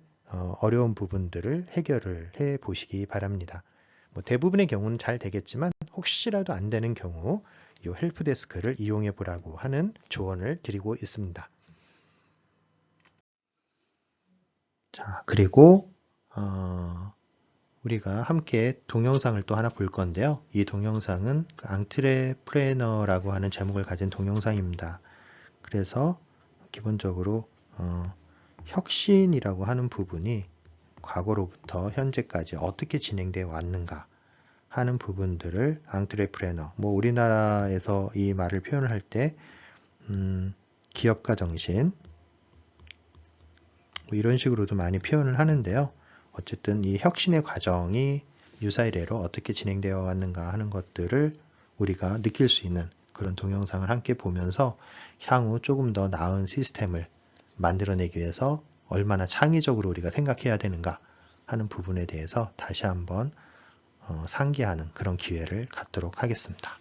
어려운 부분들을 해결을 해 보시기 바랍니다. 뭐 대부분의 경우는 잘 되겠지만 혹시라도 안 되는 경우 이 헬프데스크를 이용해 보라고 하는 조언을 드리고 있습니다. 자, 그리고 우리가 함께 동영상을 또 하나 볼 건데요. 이 동영상은 앙트레프레너라고 하는 제목을 가진 동영상입니다. 그래서 기본적으로 혁신이라고 하는 부분이 과거로부터 현재까지 어떻게 진행되어 왔는가 하는 부분들을 앙트레프레너, 뭐 우리나라에서 이 말을 표현을 할 때 기업가 정신 뭐 이런 식으로도 많이 표현을 하는데요. 어쨌든 이 혁신의 과정이 유사이례로 어떻게 진행되어 왔는가 하는 것들을 우리가 느낄 수 있는 그런 동영상을 함께 보면서 향후 조금 더 나은 시스템을 만들어내기 위해서 얼마나 창의적으로 우리가 생각해야 되는가 하는 부분에 대해서 다시 한번 상기하는 그런 기회를 갖도록 하겠습니다.